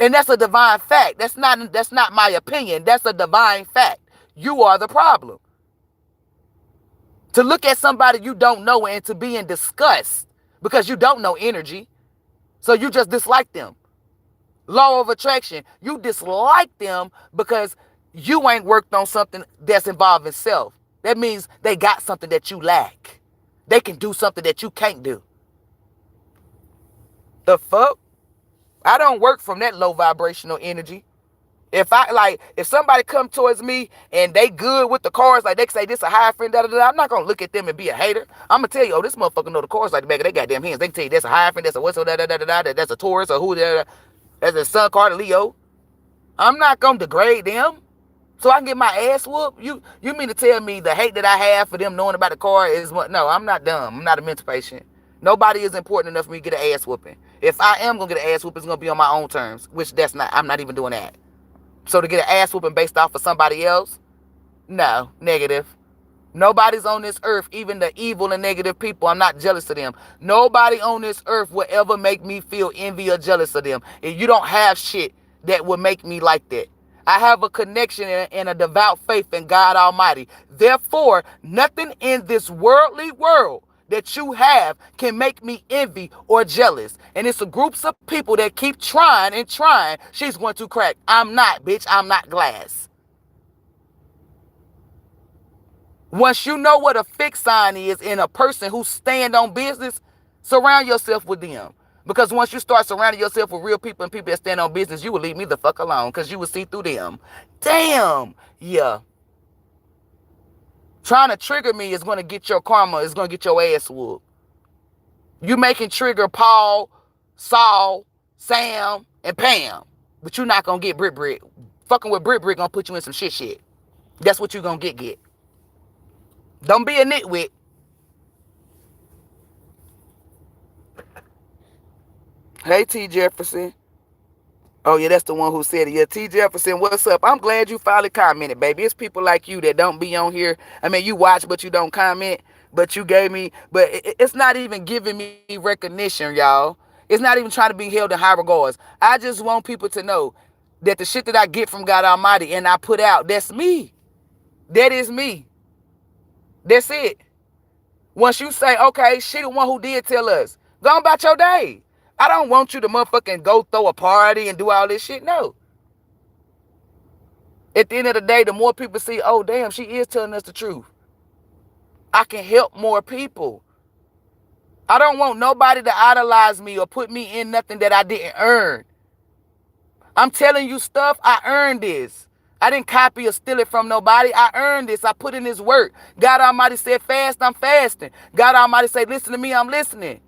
And that's a divine fact. That's not my opinion. That's a divine fact. You are the problem. To look at somebody you don't know and to be in disgust because you don't know energy, so you just dislike them. Law of attraction. You dislike them because you ain't worked on something that's involving self. That means they got something that you lack. They can do something that you can't do. The fuck? I don't work from that low vibrational energy. If somebody come towards me and they good with the cards, like they say this a high friend, I'm not gonna look at them and be a hater. I'm gonna tell you, oh, this motherfucker know the cards like the back of their goddamn hands. They can tell you that's a high friend, that's a whistle, that's a Taurus, or who, that's a Sun card, a Leo. I'm not gonna degrade them so I can get my ass whooped. You mean to tell me the hate that I have for them knowing about the card is what? No, I'm not dumb. I'm not a mental patient. Nobody is important enough for me to get an ass whooping. If I am gonna get an ass whooping, it's gonna be on my own terms, which I'm not even doing that. So to get an ass whooping based off of somebody else, No, negative. Nobody's on this earth, even the evil and negative people, I'm not jealous of them. Nobody on this earth will ever make me feel envy or jealous of them. If you don't have shit that would make me like that. I have a connection and a devout faith in God Almighty. Therefore, nothing in this worldly world that you have can make me envy or jealous. And it's a groups of people that keep trying and trying. She's going to crack. I'm not, bitch. I'm not glass. Once you know what a fixed sign is in a person who stand on business, surround yourself with them. Because once you start surrounding yourself with real people and people that stand on business, you will leave me the fuck alone because you will see through them. Damn. Yeah. Trying to trigger me is going to get your karma. It's going to get your ass whooped. You making trigger Paul, Saul, Sam, and Pam. But you're not going to get Brit Brit. Fucking with Brit Brit going to put you in some shit. That's what you're going to get. Don't be a nitwit. Hey, T. Jefferson. Oh, yeah, that's the one who said it. Yeah, T. Jefferson, what's up? I'm glad you finally commented, baby. It's people like you that don't be on here. I mean, you watch, but you don't comment. But you gave me... But it's not even giving me recognition, y'all. It's not even trying to be held in high regards. I just want people to know that the shit that I get from God Almighty and I put out, that's me. That is me. That's it. Once you say, okay, she the one who did tell us, go on about your day. I don't want you to motherfucking go throw a party and do all this shit. No. At the end of the day, the more people see, oh, damn, she is telling us the truth. I can help more people. I don't want nobody to idolize me or put me in nothing that I didn't earn. I'm telling you stuff, I earned this. I didn't copy or steal it from nobody. I earned this. I put in this work. God Almighty said fast, I'm fasting. God Almighty said listen to me, I'm listening.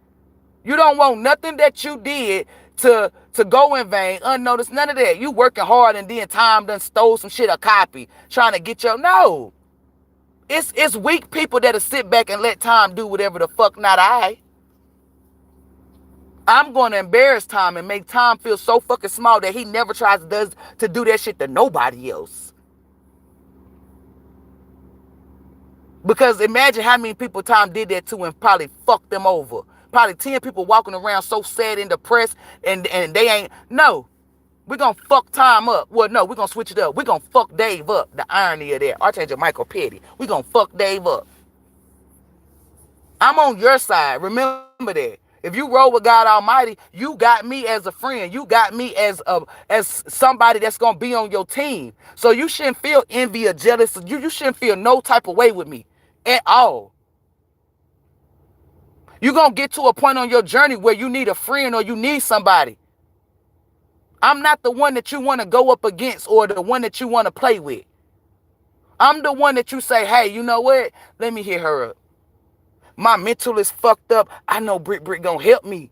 You don't want nothing that you did to go in vain, unnoticed, none of that. You working hard and then time done stole some shit, a copy, trying to get your... No. It's weak people that'll sit back and let time do whatever the fuck, not I. I'm going to embarrass time and make time feel so fucking small that he never tries to do that shit to nobody else. Because imagine how many people time did that to and probably fucked them over. Probably 10 people walking around so sad and depressed and they ain't... No. We're going to fuck time up. Well, no, we're going to switch it up. We're going to fuck Dave up. The irony of that. Archangel Michael Petty. We're going to fuck Dave up. I'm on your side. Remember that. If you roll with God Almighty, you got me as a friend. You got me as somebody that's going to be on your team. So you shouldn't feel envy or jealous. You shouldn't feel no type of way with me at all. You're going to get to a point on your journey where you need a friend or you need somebody. I'm not the one that you want to go up against or the one that you want to play with. I'm the one that you say, hey, you know what? Let me hit her up. My mental is fucked up. I know Brit gonna help me.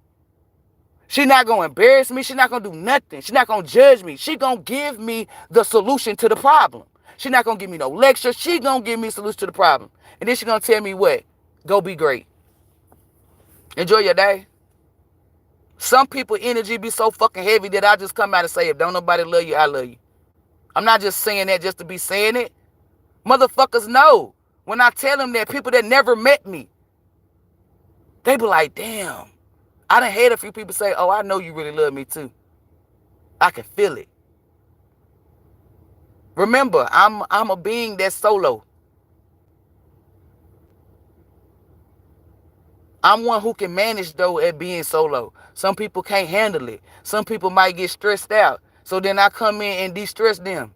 She not gonna embarrass me. She not gonna do nothing. She not gonna judge me. She gonna give me the solution to the problem. She not gonna give me no lecture. She gonna give me a solution to the problem. And then she gonna tell me what? Go be great. Enjoy your day. Some people energy be so fucking heavy that I just come out and say, if don't nobody love you, I love you. I'm not just saying that just to be saying it. Motherfuckers know. When I tell them that, people that never met me, they be like, damn. I done had a few people say, oh, I know you really love me too. I can feel it. Remember, I'm a being that's solo. I'm one who can manage, though, at being solo. Some people can't handle it. Some people might get stressed out. So then I come in and de-stress them.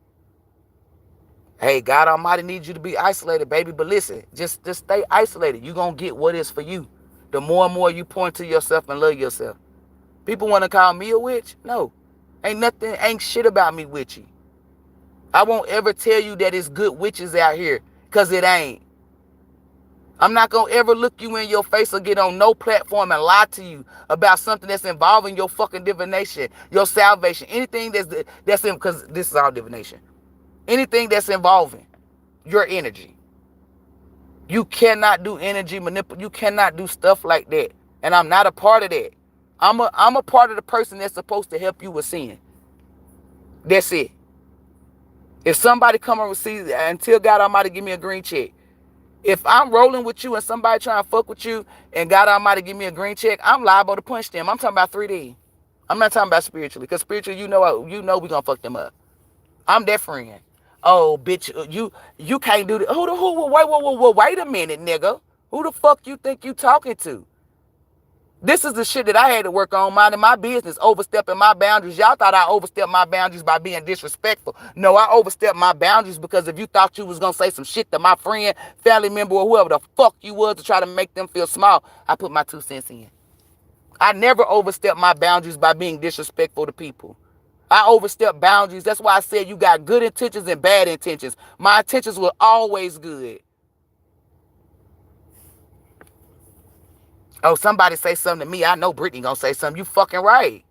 Hey, God Almighty needs you to be isolated, baby. But listen, just stay isolated. You're going to get what is for you. The more and more you point to yourself and love yourself. People want to call me a witch? No. Ain't shit about me witchy. I won't ever tell you that it's good witches out here, because it ain't. I'm not going to ever look you in your face or get on no platform and lie to you about something that's involving your fucking divination, your salvation, anything that's in, because this is all divination. Anything that's involving your energy. You cannot do energy manipulation. You cannot do stuff like that. And I'm not a part of that. I'm a part of the person that's supposed to help you with sin. That's it. If somebody come and receive, until God Almighty give me a green check. If I'm rolling with you and somebody trying to fuck with you and God Almighty give me a green check, I'm liable to punch them. I'm talking about 3D. I'm not talking about spiritually. Because spiritually, you know we gonna fuck them up. I'm that friend. Oh, bitch, you can't do that. Wait a minute, nigga. Who the fuck you think you talking to? This is the shit that I had to work on, minding my business, overstepping my boundaries. Y'all thought I overstepped my boundaries by being disrespectful. No, I overstepped my boundaries because if you thought you was going to say some shit to my friend, family member, or whoever the fuck you was to try to make them feel small, I put my 2 cents in. I never overstepped my boundaries by being disrespectful to people. I overstepped boundaries. That's why I said you got good intentions and bad intentions. My intentions were always good. Oh, somebody say something to me. I know Brittany gonna say something. You fucking right.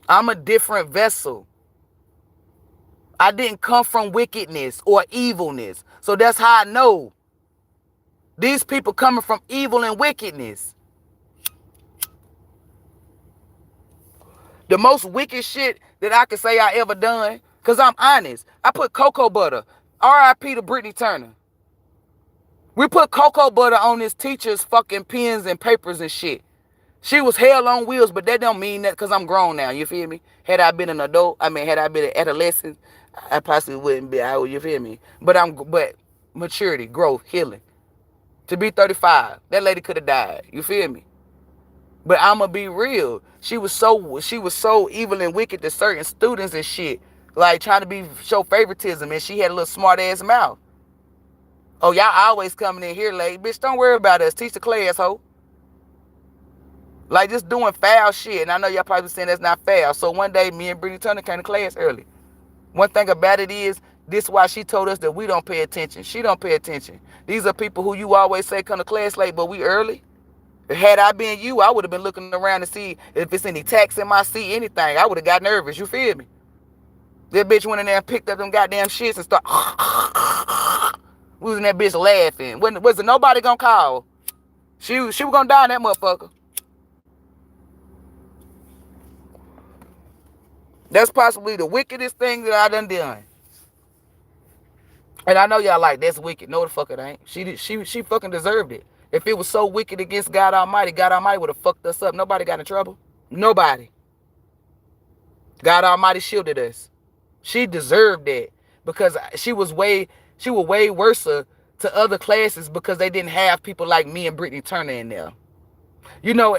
I'm a different vessel. I didn't come from wickedness or evilness. So that's how I know. These people coming from evil and wickedness. The most wicked shit that I can say I ever done, because I'm honest, I put cocoa butter. R.I.P. to Brittany Turner. We put cocoa butter on this teacher's fucking pens and papers and shit. She was hell on wheels, but that don't mean that because I'm grown now. You feel me? Had I been an adult, had I been an adolescent, I possibly wouldn't be. You feel me? But maturity, growth, healing. To be 35, that lady could have died. You feel me? But I'ma be real. She was so evil and wicked to certain students and shit, like trying to show favoritism, and she had a little smart ass mouth. Oh, y'all always coming in here late. Bitch, don't worry about us. Teach the class, ho. Like, just doing foul shit. And I know y'all probably saying that's not foul. So one day, me and Brittany Turner came to class early. One thing about it is, this is why she told us that we don't pay attention. She don't pay attention. These are people who you always say come to class late, but we early. Had I been you, I would have been looking around to see if it's any tacks in my seat, anything. I would have got nervous. You feel me? That bitch went in there and picked up them goddamn shits and started... We was in that bitch laughing. Was it nobody gonna call? She was gonna die in that motherfucker. That's possibly the wickedest thing that I done. And I know y'all like, that's wicked. No, the fuck it ain't. She fucking deserved it. If it was so wicked against God Almighty would have fucked us up. Nobody got in trouble. Nobody. God Almighty shielded us. She deserved that because she was way worse to other classes because they didn't have people like me and Brittany Turner in there. You know,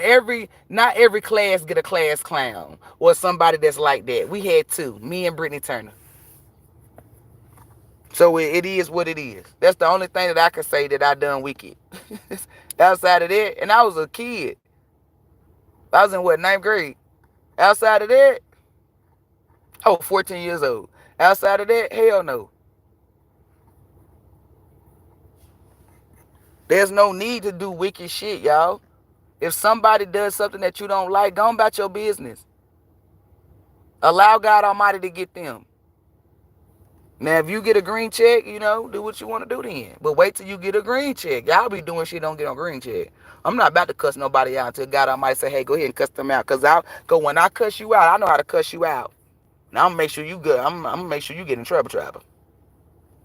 not every class get a class clown or somebody that's like that. We had 2, me and Brittany Turner. So it is what it is. That's the only thing that I can say that I done wicked. Outside of that, and I was a kid. I was in 9th grade. Outside of that, 14 years old. Outside of that, hell no. There's no need to do wicked shit, y'all. If somebody does something that you don't like, go about your business. Allow God Almighty to get them. Now, if you get a green check, do what you want to do then. But wait till you get a green check. Y'all be doing shit don't get on green check. I'm not about to cuss nobody out until God Almighty say, hey, go ahead and cuss them out. Because when I cuss you out, I know how to cuss you out. Now, I'm going to make sure you good. I'm going to make sure you get in trouble.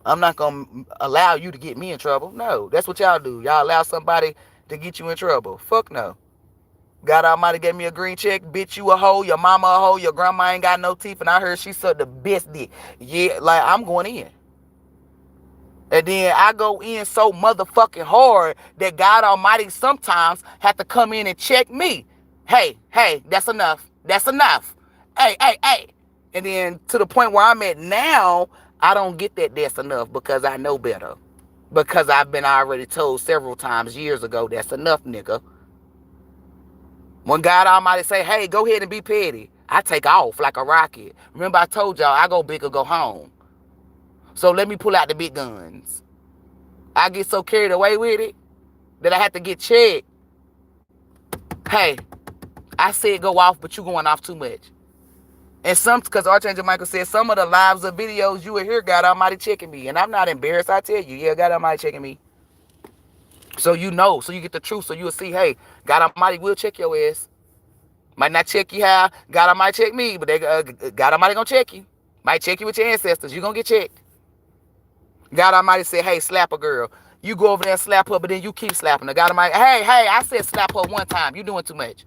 I'm not going to allow you to get me in trouble. No, that's what y'all do. Y'all allow somebody to get you in trouble. Fuck no. God Almighty gave me a green check. Bitch, you a hoe. Your mama a hoe. Your grandma ain't got no teeth. And I heard she sucked the best dick. Yeah, like, I'm going in. And then I go in so motherfucking hard that God Almighty sometimes have to come in and check me. Hey, that's enough. That's enough. Hey. And then to the point where I'm at now, I don't get that's enough because I know better. Because I've been already told several times years ago, that's enough, nigga. When God Almighty say, hey, go ahead and be petty, I take off like a rocket. Remember I told y'all, I go big or go home. So let me pull out the big guns. I get so carried away with it that I have to get checked. Hey, I said go off, but you going off too much. And because Archangel Michael said some of the lives or videos you will hear God Almighty checking me. And I'm not embarrassed, I tell you. Yeah, God Almighty checking me. So you know, so you get the truth, so you'll see, hey, God Almighty will check your ass. Might not check you how God Almighty check me, but God Almighty gonna check you. Might check you with your ancestors. You're going to get checked. God Almighty said, hey, slap a girl. You go over there and slap her, but then you keep slapping her. God Almighty, hey, I said slap her one time. You doing too much.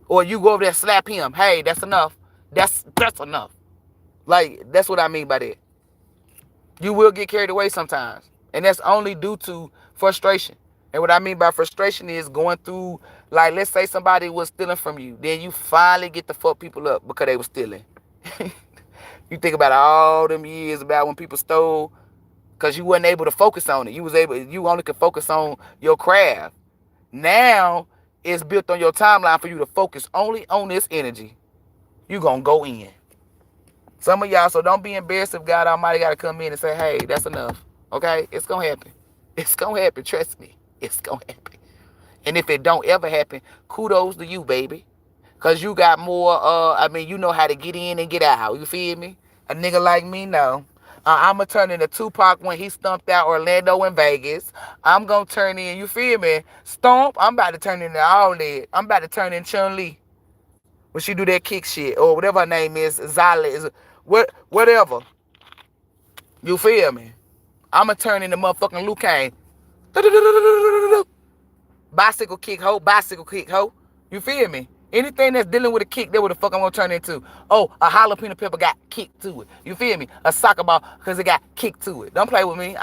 Or you go over there and slap him. Hey, that's enough. That's enough. Like, that's what I mean by that. You will get carried away sometimes. And that's only due to frustration. And what I mean by frustration is going through, like, let's say somebody was stealing from you. Then you finally get to fuck people up because they were stealing. You think about all them years about when people stole because you wasn't able to focus on it. You only could focus on your craft. Now, it's built on your timeline for you to focus only on this energy. You gonna go in. Some of y'all, so don't be embarrassed if God Almighty got to come in and say, hey, that's enough. Okay? It's going to happen. It's going to happen. Trust me. It's going to happen. And if it don't ever happen, kudos to you, baby. Because you got more, you know how to get in and get out. You feel me? A nigga like me, no. I'm going to turn into Tupac when he stumped out Orlando and Vegas. I'm going to turn in, you feel me? Stomp, I'm about to turn into all that. I'm about to turn in Chun-Li. When she do that kick shit, or whatever her name is, Zelle, whatever. You feel me? I'ma turn into motherfucking Liu Kang. Bicycle kick hoe, bicycle kick hoe. You feel me? Anything that's dealing with a kick, that's what the fuck I'm gonna turn into. Oh, a jalapeno pepper got kicked to it. You feel me? A soccer ball, because it got kicked to it. Don't play with me.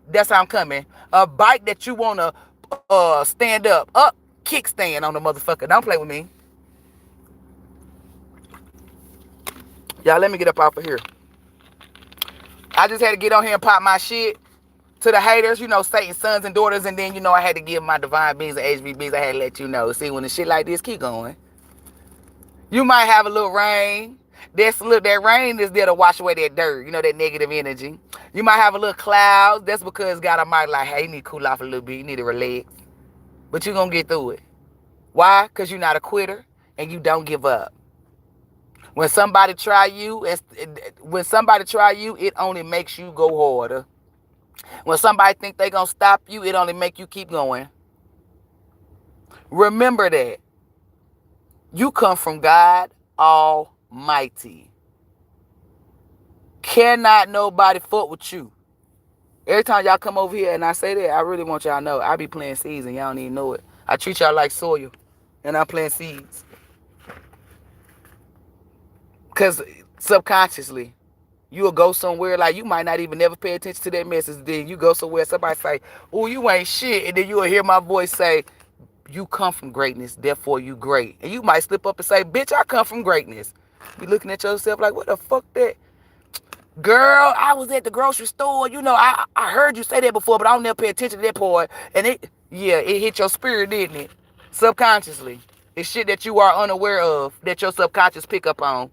That's how I'm coming. A bike that you wanna stand up, kickstand on the motherfucker. Don't play with me. Y'all, let me get up off of here. I just had to get on here and pop my shit to the haters, you know, Satan's sons and daughters, and then, you know, I had to give my divine beings and HB I had to let you know. See, when the shit like this keep going, you might have a little rain. That rain is there to wash away that dirt, you know, that negative energy. You might have a little cloud. That's because God Almighty like, hey, you need to cool off a little bit. You need to relax. But you're going to get through it. Why? Because you're not a quitter and you don't give up. When somebody try you, it only makes you go harder. When somebody think they gonna stop you, it only make you keep going. Remember that. You come from God Almighty. Cannot nobody fuck with you. Every time y'all come over here and I say that, I really want y'all to know I be planting seeds and y'all don't even know it. I treat y'all like soil and I plant seeds. Because subconsciously, you'll go somewhere, like you might not even never pay attention to that message. Then you go somewhere, somebody say, oh, you ain't shit. And then you'll hear my voice say, you come from greatness, therefore you great. And you might slip up and say, bitch, I come from greatness. You looking at yourself like, what the fuck that? Girl, I was at the grocery store. You know, I heard you say that before, but I don't never pay attention to that part. And it hit your spirit, didn't it? Subconsciously. It's shit that you are unaware of, that your subconscious pick up on.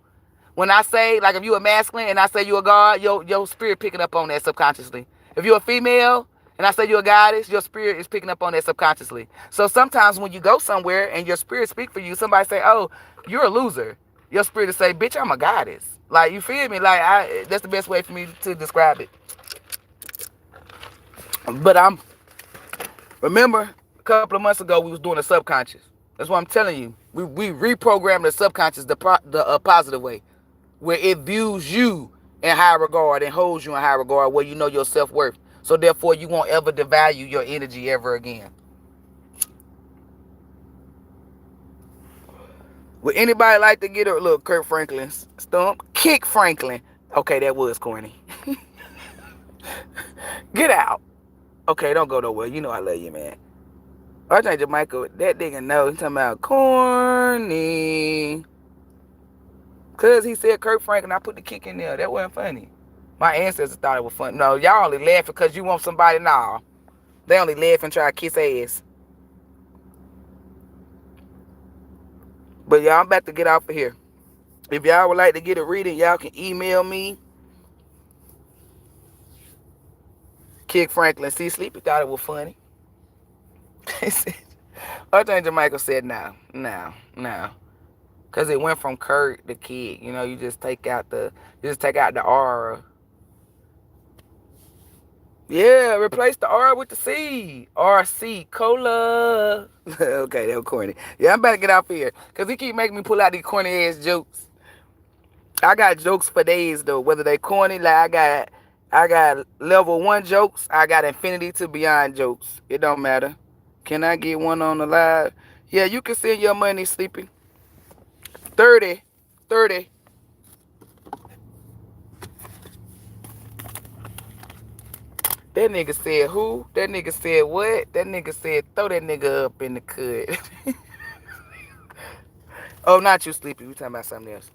When I say, like, if you a masculine and I say you a god, your spirit picking up on that subconsciously. If you're a female and I say you're a goddess, your spirit is picking up on that subconsciously. So sometimes when you go somewhere and your spirit speak for you, somebody say, oh, you're a loser. Your spirit will say, bitch, I'm a goddess. Like, you feel me? Like, that's the best way for me to describe it. But remember, a couple of months ago, we was doing the subconscious. That's what I'm telling you. We reprogrammed the subconscious the positive way, where it views you in high regard and holds you in high regard, where you know your self-worth. So therefore, you won't ever devalue your energy ever again. Would anybody like to get a little Kirk Franklin stump? Kick Franklin. Okay, that was corny. Get out. Okay, don't go nowhere. You know I love you, man. Archangel Michael, that nigga know. He's talking about corny. Because he said Kirk Franklin, I put the kick in there. That wasn't funny. My ancestors thought it was funny. No, y'all only laughing because you want somebody. Nah. They only laugh and try to kiss ass. But y'all, I'm about to get off of here. If y'all would like to get a reading, y'all can email me. Kick Franklin. See, Sleepy thought it was funny. Archangel Michael said no. Because it went from Kurt to Kid. You know, you just take out the aura. Yeah, replace the R with the C. RC, cola. Okay, that was corny. Yeah, I'm about to get off here. Because he keep making me pull out these corny ass jokes. I got jokes for days though, whether they corny. Like I got level one jokes. I got infinity to beyond jokes. It don't matter. Can I get one on the live? Yeah, you can send your money, Sleepy. 30, 30. That nigga said who? That nigga said what? That nigga said throw that nigga up in the cut. Oh, not you, Sleepy. We talking about something else.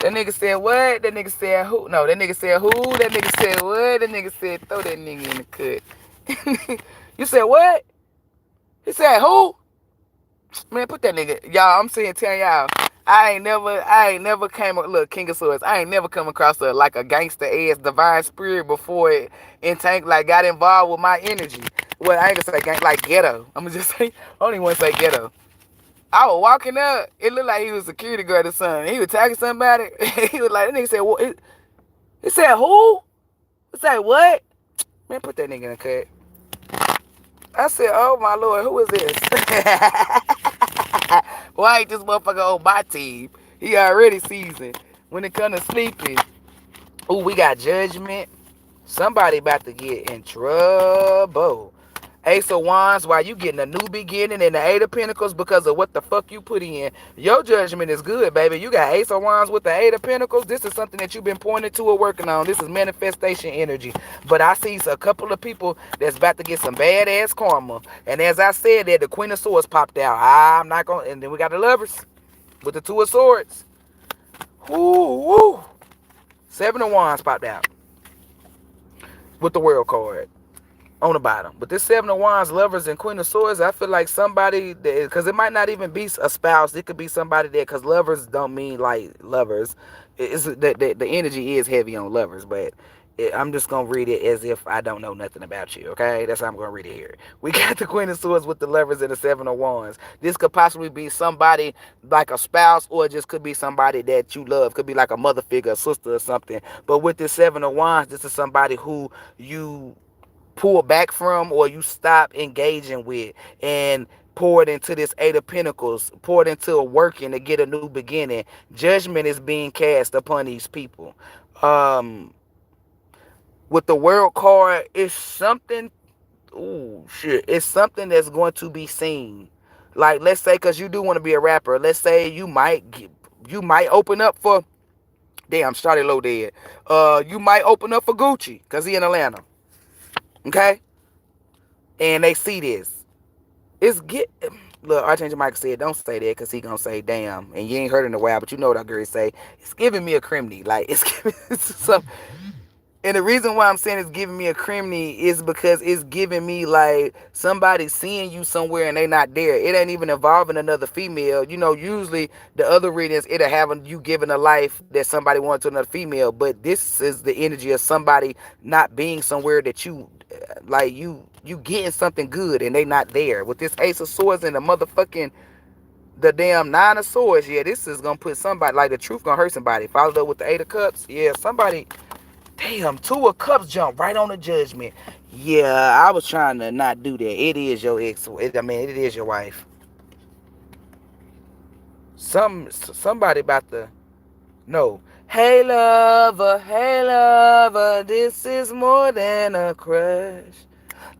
That nigga said what? That nigga said who? No, that nigga said who? That nigga said what? That nigga said throw that nigga in the cut. You said what? He said who? Man, put that nigga. Y'all, I'm saying, telling y'all, I ain't never came, look, King of Swords, I ain't never come across like a gangster ass divine spirit before it like got involved with my energy. Well, I ain't gonna say gang, like ghetto. I'm gonna just say, I don't even want to say ghetto. I was walking up, it looked like he was a security guard or something. He was attacking somebody. He was like, that nigga said, what? He said, who? He said, what? Man, put that nigga in the cut. I said, oh my Lord, who is this? Why ain't this motherfucker on my team? He already seasoned. When it comes to sleeping, ooh, we got judgment. Somebody about to get in trouble. Ace of Wands, while you getting a new beginning, and the Eight of Pentacles because of what the fuck you put in. Your judgment is good, baby. You got Ace of Wands with the Eight of Pentacles. This is something that you've been pointing to or working on. This is manifestation energy. But I see a couple of people that's about to get some badass karma. And as I said, that the Queen of Swords popped out. I'm not going to... And then we got the Lovers with the Two of Swords. Ooh, woo. Seven of Wands popped out with the World card on the bottom. But this Seven of Wands, Lovers, and Queen of Swords, I feel like somebody, because it might not even be a spouse. It could be somebody that, because lovers don't mean like lovers. It's the energy is heavy on lovers, but I'm just going to read it as if I don't know nothing about you, okay? That's how I'm going to read it here. We got the Queen of Swords with the Lovers and the Seven of Wands. This could possibly be somebody like a spouse, or it just could be somebody that you love. Could be like a mother figure, a sister or something. But with this Seven of Wands, this is somebody who you pull back from or you stop engaging with and pour it into this Eight of Pentacles, pour it into a working to get a new beginning. Judgment is being cast upon these people. With the World card, it's something, ooh, shit, it's something that's going to be seen. Like, let's say, because you do want to be a rapper, let's say you might open up for, damn, Shawty Low dead. You might open up for Gucci, because he in Atlanta. Okay? And they see this. It's get look, Archangel Michael said, don't say that because he gonna say damn. And you ain't heard it in a while, but you know what I girl say. It's giving me a criminy. Like it's giving some. And the reason why I'm saying it's giving me a criminy is because it's giving me like somebody seeing you somewhere and they not there. It ain't even involving another female. You know, usually the other readings, it'll have you giving a life that somebody wanted to another female. But this is the energy of somebody not being somewhere that you, like you getting something good and they not there. With this Ace of Swords and the damn Nine of Swords, yeah, this is gonna put somebody, like the truth gonna hurt somebody. Followed up with the Eight of Cups, yeah, somebody. Damn, Two of Cups jump right on the judgment. Yeah, I was trying to not do that. It is your ex. It is your wife. Somebody about to know. Hey lover, this is more than a crush.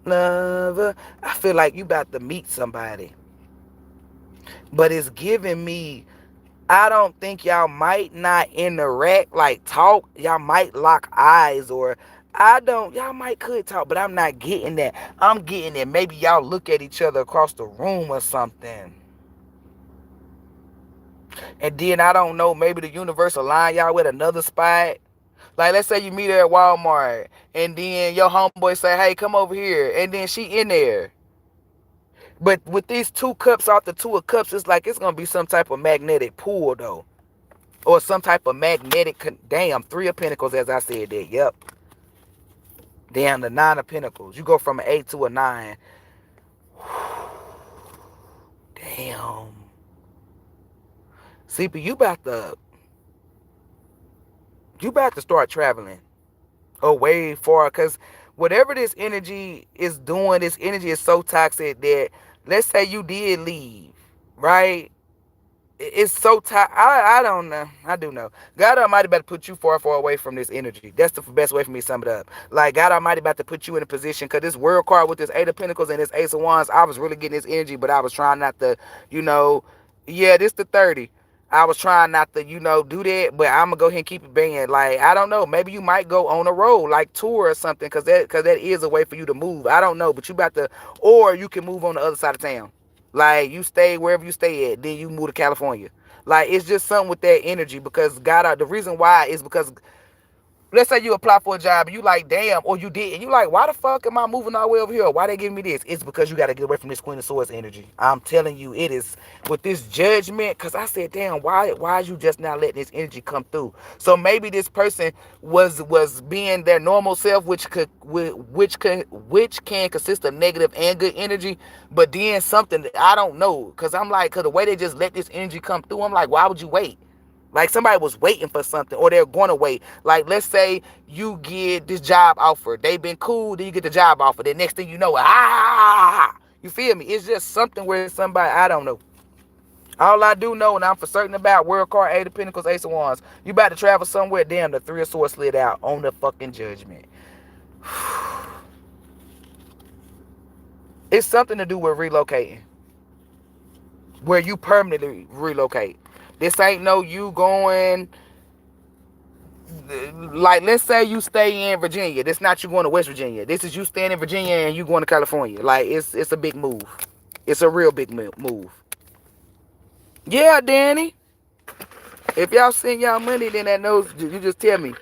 Lover, I feel like you about to meet somebody. But it's giving me, I don't think y'all might not interact, like talk. Y'all might lock eyes, or y'all might could talk, but I'm not getting that. I'm getting that maybe y'all look at each other across the room or something. And then I don't know, maybe the universe align y'all with another spot. Like, let's say you meet her at Walmart, and then your homeboy say, hey, come over here, and then she in there. But with these two cups off the Two of Cups, it's like it's going to be some type of magnetic pull, though. Or some type of magnetic, damn, Three of Pentacles, as I said that, yep. Damn, the Nine of Pentacles. You go from an 8 to a 9. Damn. CP, you about to start traveling away far, because whatever this energy is doing, this energy is so toxic that, let's say you did leave, right? it's so tight. I don't know. I do know. God Almighty about to put you far, far away from this energy. That's the best way for me to sum it up. Like God Almighty about to put you in a position, because this world card with this Eight of Pentacles and this Ace of Wands, I was really getting this energy, but I was trying not to, you know, yeah, this the 30. I was trying not to, do that, but I'm gonna go ahead and keep it banging. Like, I don't know. Maybe you might go on a road, like tour or something, cause that is a way for you to move. I don't know, but you about to, or you can move on the other side of town. Like you stay wherever you stay at, then you move to California. Like it's just something with that energy, because God, the reason why is because let's say you apply for a job and you like, damn, or you did, and you like, why the fuck am I moving all the way over here? Why they giving me this? It's because you got to get away from this Queen of Swords energy. I'm telling you, it is with this judgment. Because I said, damn, why is you just not letting this energy come through? So maybe this person was being their normal self, which can consist of negative and good energy, but then something that I don't know. Because I'm like, because the way they just let this energy come through, I'm like, why would you wait? Like somebody was waiting for something, or they're going to wait. Like let's say you get this job offer. They've been cool, then you get the job offer. Then next thing you know, you feel me? It's just something where somebody, I don't know. All I do know, and I'm for certain about, World Card, Eight of Pentacles, Ace of Wands. You about to travel somewhere, damn, the Three of Swords slid out on the fucking judgment. It's something to do with relocating, where you permanently relocate. This ain't no you going, like let's say you stay in Virginia. This not you going to West Virginia. This is you staying in Virginia and you going to California. Like it's a big move. It's a real big move. Yeah, Danny. If y'all send y'all money, then that knows you just tell me.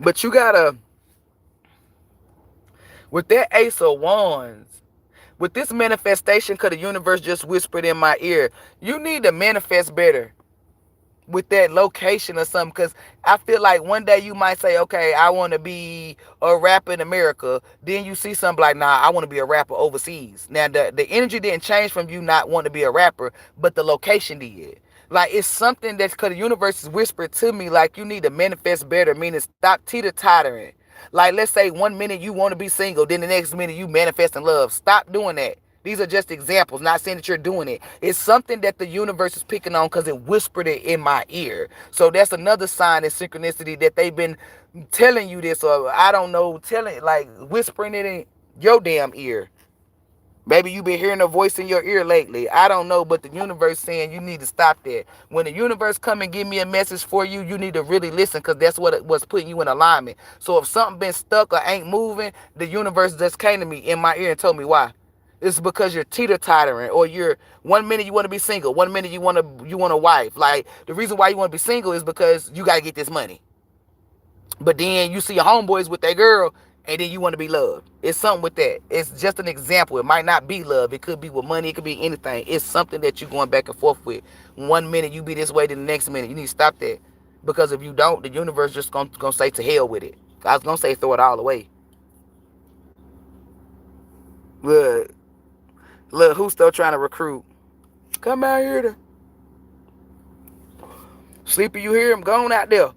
But you gotta, with that Ace of Wands, with this manifestation, cause the universe just whispered in my ear, you need to manifest better with that location or something, because I feel like one day you might say, okay, I want to be a rapper in America. Then you see something like, nah, I want to be a rapper overseas. Now the energy didn't change from you not wanting to be a rapper, but the location did. Like it's something that's, because the universe is whispered to me, like you need to manifest better, meaning stop teeter-tottering. Like let's say one minute you want to be single, then the next minute you manifest in love. Stop doing that. These are just examples, not saying that you're doing it. It's something that the universe is picking on because it whispered it in my ear. So that's another sign of synchronicity, that they've been telling you this, or I don't know, like whispering it in your damn ear. Maybe you've been hearing a voice in your ear lately. I don't know, but the universe saying you need to stop that. When the universe come and give me a message for you, you need to really listen, because that's what it was putting you in alignment. So if something been stuck or ain't moving, the universe just came to me in my ear and told me why. It's because you're teeter-tottering, or you're one minute you want to be single, one minute you want a wife. Like the reason why you want to be single is because you got to get this money. But then you see your homeboys with that girl, and then you want to be loved. It's something with that. It's just an example. It might not be love. It could be with money. It could be anything. It's something that you're going back and forth with. One minute you be this way, then the next minute you need to stop that. Because if you don't, the universe just gonna say to hell with it. I was gonna say throw it all away. Look, who's still trying to recruit? Come out here to Sleepy. You hear him? Go on out there.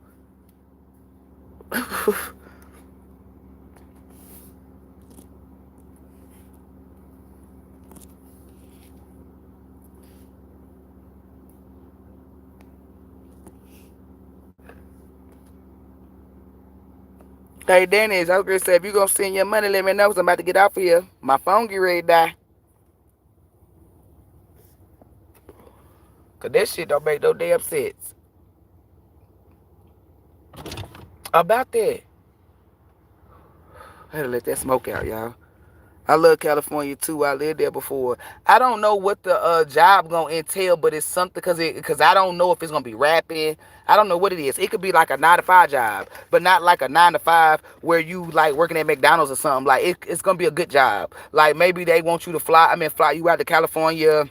Hey, Dennis, I was going to say, if you going to send your money, let me know, because I'm about to get off of here. My phone get ready to die. Because that shit don't make no damn sense. About that. I had to let that smoke out, y'all. I love California too. I lived there before. I don't know what the job gonna entail, but it's something, because I don't know if it's gonna be rapping. I don't know what it is. It could be like a 9 to 5 job, but not like a 9 to 5 where you like working at McDonald's or something. Like it's gonna be a good job. Like maybe they want you to fly you out to California,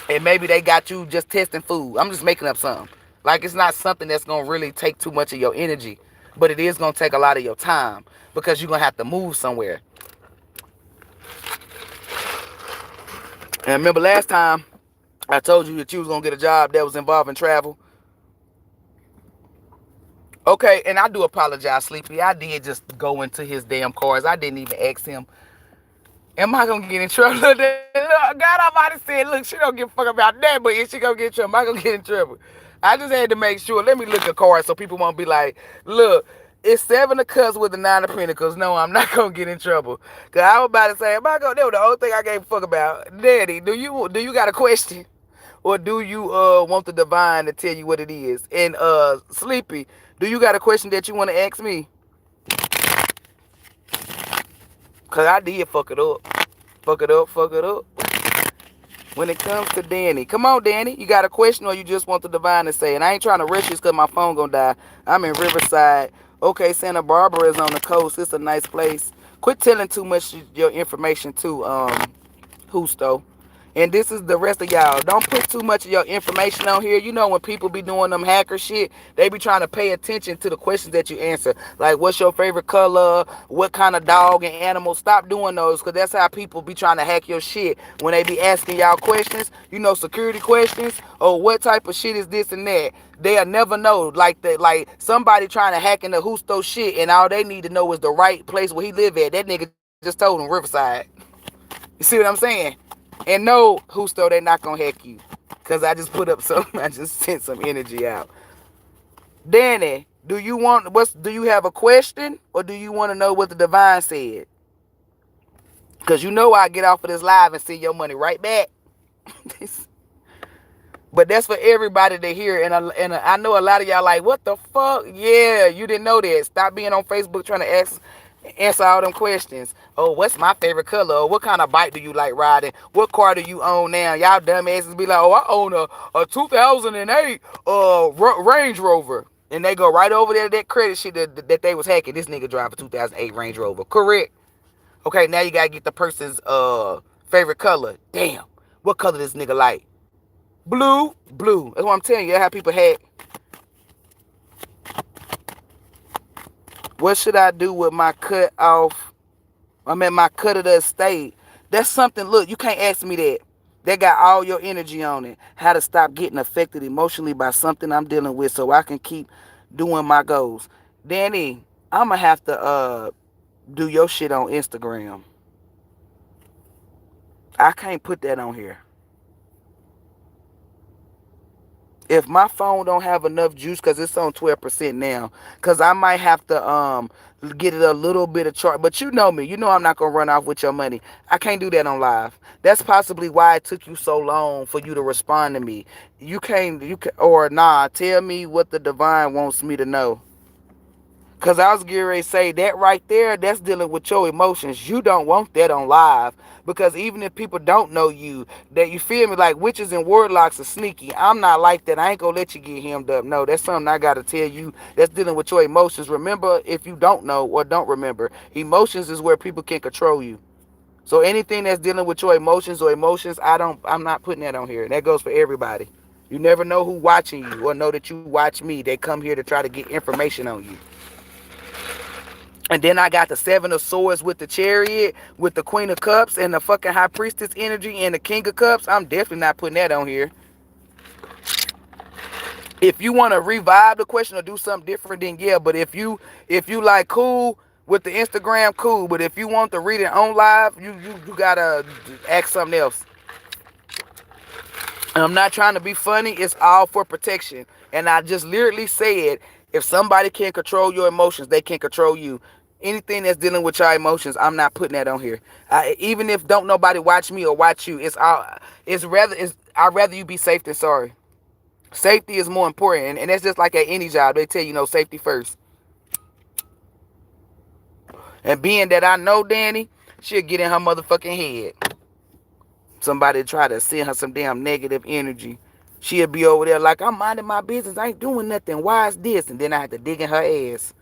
and maybe they got you just testing food. I'm just making up something. Like it's not something that's gonna really take too much of your energy, but it is gonna take a lot of your time, because you're gonna have to move somewhere. And remember last time I told you that you was going to get a job that was involving travel? Okay, and I do apologize, Sleepy. I did just go into his damn cars. I didn't even ask him. Am I gonna get in trouble? Look, God Almighty said, look, she don't give a fuck about that, but if she gonna get in trouble, am I gonna get in trouble? I just had to make sure. Let me look at cards so people won't be like, look, it's 7 of cups with the 9 of pentacles. No, I'm not gonna get in trouble. Cause I was about to say, am I gonna? That was the whole thing I gave a fuck about. Daddy, do you got a question, or do you want the divine to tell you what it is? And Sleepy, do you got a question that you want to ask me? Cause I did fuck it up. Fuck it up, fuck it up. When it comes to Danny. Come on, Danny. You got a question or you just want the divine to say? And I ain't trying to rush you because my phone gonna die. I'm in Riverside. Okay, Santa Barbara is on the coast. It's a nice place. Quit telling too much your information to Husto. And this is the rest of y'all. Don't put too much of your information on here. You know when people be doing them hacker shit, they be trying to pay attention to the questions that you answer. Like, what's your favorite color? What kind of dog and animal? Stop doing those, because that's how people be trying to hack your shit. When they be asking y'all questions, security questions, or what type of shit is this and that. They'll never know. Like that, like somebody trying to hack into Husto shit, and all they need to know is the right place where he live at. That nigga just told him Riverside. You see what I'm saying? And no, Husto, they not gonna hack you. Cause I just put up I just sent some energy out. Danny, do you have a question or do you want to know what the divine said? Cause I get off of this live and send your money right back. But that's for everybody to hear. And I know a lot of y'all like, what the fuck? Yeah, you didn't know that. Stop being on Facebook trying to answer all them questions. Oh, what's my favorite color? Or what kind of bike do you like riding? What car do you own now? Y'all dumbasses be like, oh, I own a 2008 Range Rover. And they go right over there to that credit shit that they was hacking. This nigga drive a 2008 Range Rover. Correct. Okay, now you gotta get the person's favorite color. Damn. What color this nigga like? Blue. That's what I'm telling you. That's how people hack. What should I do with my cut off? My cut of the estate. That's something, look, you can't ask me that. That got all your energy on it. How to stop getting affected emotionally by something I'm dealing with so I can keep doing my goals. Danny, I'm going to have to do your shit on Instagram. I can't put that on here. If my phone don't have enough juice, because it's on 12% now, because I might have to get it a little bit of charge. But you know me. You know I'm not going to run off with your money. I can't do that on live. That's possibly why it took you so long for you to respond to me. Or nah, tell me what the divine wants me to know. Because I was getting ready to say that right there, that's dealing with your emotions. You don't want that on live. Because even if people don't know you, that you feel me, like witches and warlocks are sneaky. I'm not like that. I ain't going to let you get hemmed up. No, that's something I got to tell you. That's dealing with your emotions. Remember, if you don't know or don't remember, emotions is where people can control you. So anything that's dealing with your emotions I'm not putting that on here. That goes for everybody. You never know who watching you or know that you watch me. They come here to try to get information on you. And then I got the 7 of Swords with the Chariot, with the Queen of Cups, and the fucking High Priestess energy, and the King of Cups. I'm definitely not putting that on here. If you want to revive the question or do something different, then yeah. But if you like cool with the Instagram, cool. But if you want to read it on live, you gotta ask something else. And I'm not trying to be funny. It's all for protection. And I just literally said, if somebody can't control your emotions, they can't control you. Anything that's dealing with your emotions, I'm not putting that on here. Even if don't nobody watch me or watch you, I'd rather you be safe than sorry. Safety is more important, and that's just like at any job. They tell you, safety first. And being that I know Danny, she'll get in her motherfucking head. Somebody try to send her some damn negative energy. She'll be over there like, I'm minding my business. I ain't doing nothing. Why is this? And then I have to dig in her ass.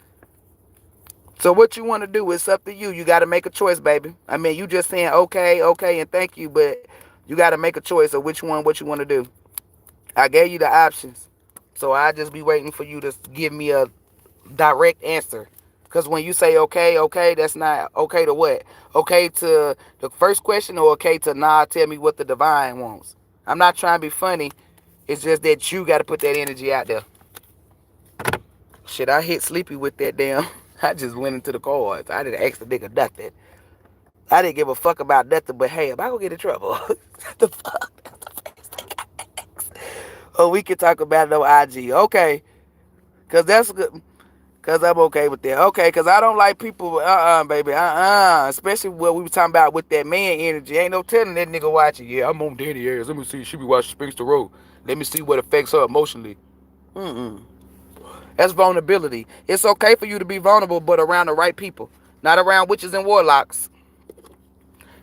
So what you want to do, it's up to you. You got to make a choice, baby. I mean, you just saying, okay, and thank you. But you got to make a choice of what you want to do. I gave you the options. So I just be waiting for you to give me a direct answer. Because when you say okay, that's not okay to what? Okay to the first question or okay to tell me what the divine wants. I'm not trying to be funny. It's just that you got to put that energy out there. Shit, I hit Sleepy with that damn. I just went into the cards. I didn't ask the nigga nothing. I didn't give a fuck about nothing but, hey, am I gonna get in trouble? The fuck? Oh, we can talk about no IG. Okay. Cause that's good. Cause I'm okay with that. Okay, cause I don't like people, baby, especially what we were talking about with that man energy. Ain't no telling that nigga watching. Yeah, I'm on Danny ass. Let me see. She be watching Spinkstarot. Let me see what affects her emotionally. Mm-mm. That's vulnerability. It's okay for you to be vulnerable, but around the right people, not around witches and warlocks.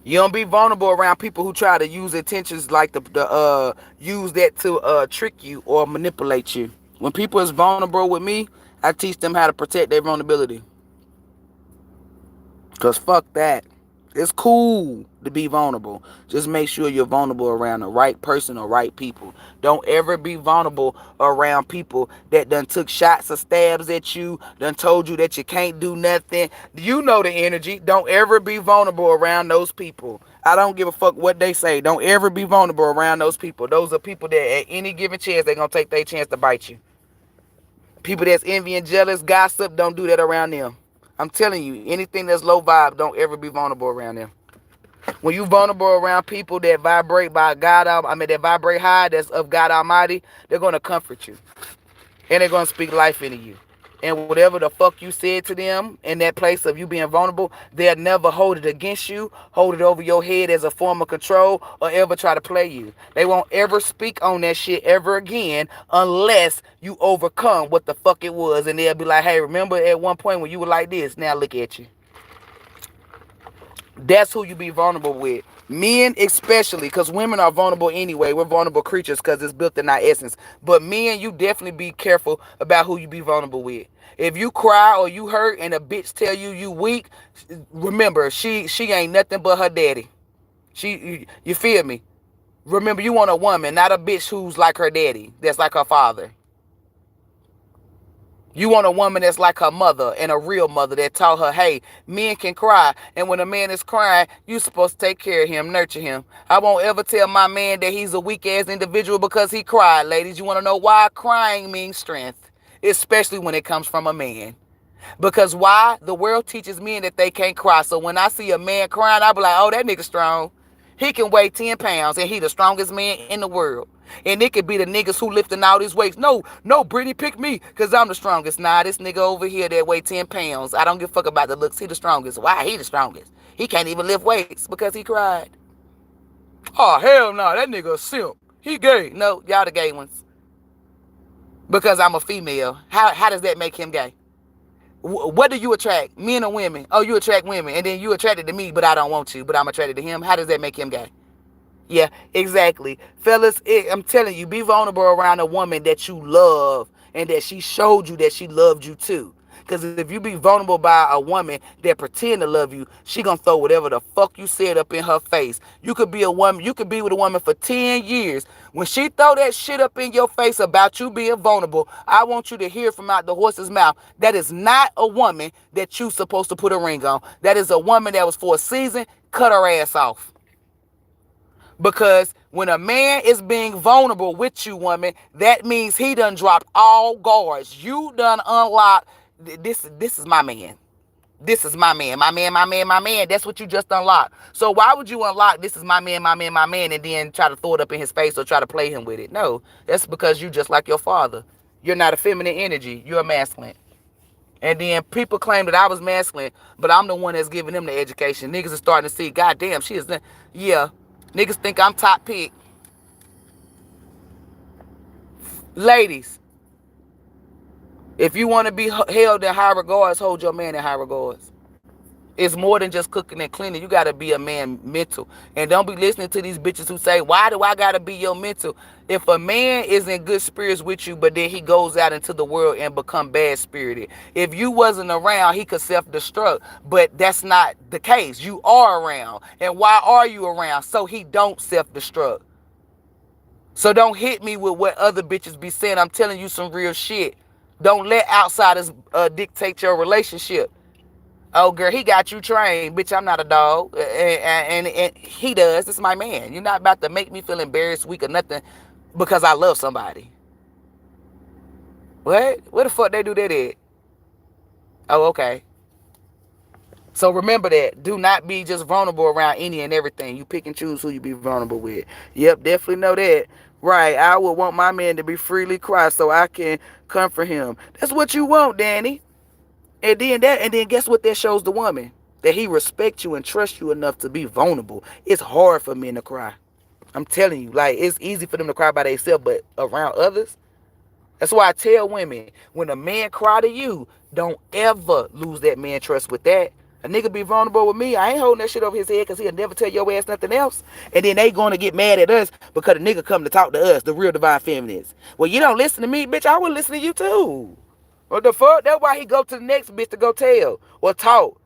You don't be vulnerable around people who try to use intentions like the use that to trick you or manipulate you. When people is vulnerable with me, I teach them how to protect their vulnerability. Cause fuck that. It's cool to be vulnerable. Just make sure you're vulnerable around the right person or right people. Don't ever be vulnerable around people that done took shots or stabs at you, done told you that you can't do nothing. You know the energy. Don't ever be vulnerable around those people. I don't give a fuck what they say. Don't ever be vulnerable around those people. Those are people that at any given chance, they're going to take their chance to bite you. People that's envy and jealous, gossip, don't do that around them. I'm telling you, anything that's low vibe, don't ever be vulnerable around them. When you vulnerable around people that vibrate by God, that vibrate high, that's of God Almighty, they're gonna comfort you, and they're gonna speak life into you. And whatever the fuck you said to them in that place of you being vulnerable, they'll never hold it against you, hold it over your head as a form of control, or ever try to play you. They won't ever speak on that shit ever again unless you overcome what the fuck it was. And they'll be like, hey, remember at one point when you were like this? Now look at you. That's who you be vulnerable with. Men especially, because women are vulnerable anyway. We're vulnerable creatures because it's built in our essence. But men, you definitely be careful about who you be vulnerable with. If you cry or you hurt and a bitch tell you weak, remember, she ain't nothing but her daddy. You feel me? Remember, you want a woman, not a bitch who's like her daddy, that's like her father. You want a woman that's like her mother and a real mother that taught her, hey, men can cry. And when a man is crying, you supposed to take care of him, nurture him. I won't ever tell my man that he's a weak ass individual because he cried, ladies. You want to know why? Crying means strength, especially when it comes from a man. Because why? The world teaches men that they can't cry. So when I see a man crying, I be like, oh, that nigga strong. He can weigh 10 pounds and he the strongest man in the world. And it could be the niggas who lifting all these weights. No, Brittany, pick me because I'm the strongest. Nah, this nigga over here that weigh 10 pounds. I don't give a fuck about the looks. He the strongest. Why? He the strongest. He can't even lift weights because he cried. Oh, hell no. That nigga a simp. He gay. No, y'all the gay ones. Because I'm a female. How does that make him gay? What do you attract? Men or women? Oh, you attract women. And then you attracted to me, but I don't want you. But I'm attracted to him. How does that make him gay? Yeah, exactly. Fellas, I'm telling you, be vulnerable around a woman that you love and that she showed you that she loved you too. Because if you be vulnerable by a woman that pretend to love you, she gonna throw whatever the fuck you said up in her face. You could be with a woman for 10 years. When she throw that shit up in your face about you being vulnerable, I want you to hear from out the horse's mouth. That is not a woman that you supposed to put a ring on. That is a woman that was for a season. Cut her ass off. Because when a man is being vulnerable with you, woman, that means he done dropped all guards. You done unlocked. This is my man. This is my man. My man, my man, my man. That's what you just unlocked. So why would you unlock this is my man, my man, my man, and then try to throw it up in his face or try to play him with it? No, that's because you just like your father. You're not a feminine energy. You're a masculine. And then people claim that I was masculine, but I'm the one that's giving them the education. Niggas are starting to see, goddamn, she is, yeah. Niggas think I'm top pick. Ladies, if you want to be held in high regards, hold your man in high regards. It's more than just cooking and cleaning. You got to be a man mental. And don't be listening to these bitches who say, why do I got to be your mental? If a man is in good spirits with you, but then he goes out into the world and become bad spirited. If you wasn't around, he could self-destruct. But that's not the case. You are around. And why are you around? So he don't self-destruct. So don't hit me with what other bitches be saying. I'm telling you some real shit. Don't let outsiders dictate your relationship. Oh, girl, he got you trained. Bitch, I'm not a dog. And he does. This is my man. You're not about to make me feel embarrassed, weak, or nothing because I love somebody. What? Where the fuck they do that at? Oh, okay. So remember that. Do not be just vulnerable around any and everything. You pick and choose who you be vulnerable with. Yep, definitely know that. Right. I would want my man to be freely cry so I can comfort him. That's what you want, Danny. And then guess what that shows the woman? That he respects you and trusts you enough to be vulnerable. It's hard for men to cry. I'm telling you, like it's easy for them to cry by themselves, but around others, that's why I tell women, when a man cry to you, don't ever lose that man trust with that. A nigga be vulnerable with me, I ain't holding that shit over his head because he'll never tell your ass nothing else. And then they gonna get mad at us because the nigga come to talk to us, the real divine feminists. Well, you don't listen to me, bitch, I would listen to you too. What the fuck? That's why he go to the next bitch to go tell or talk.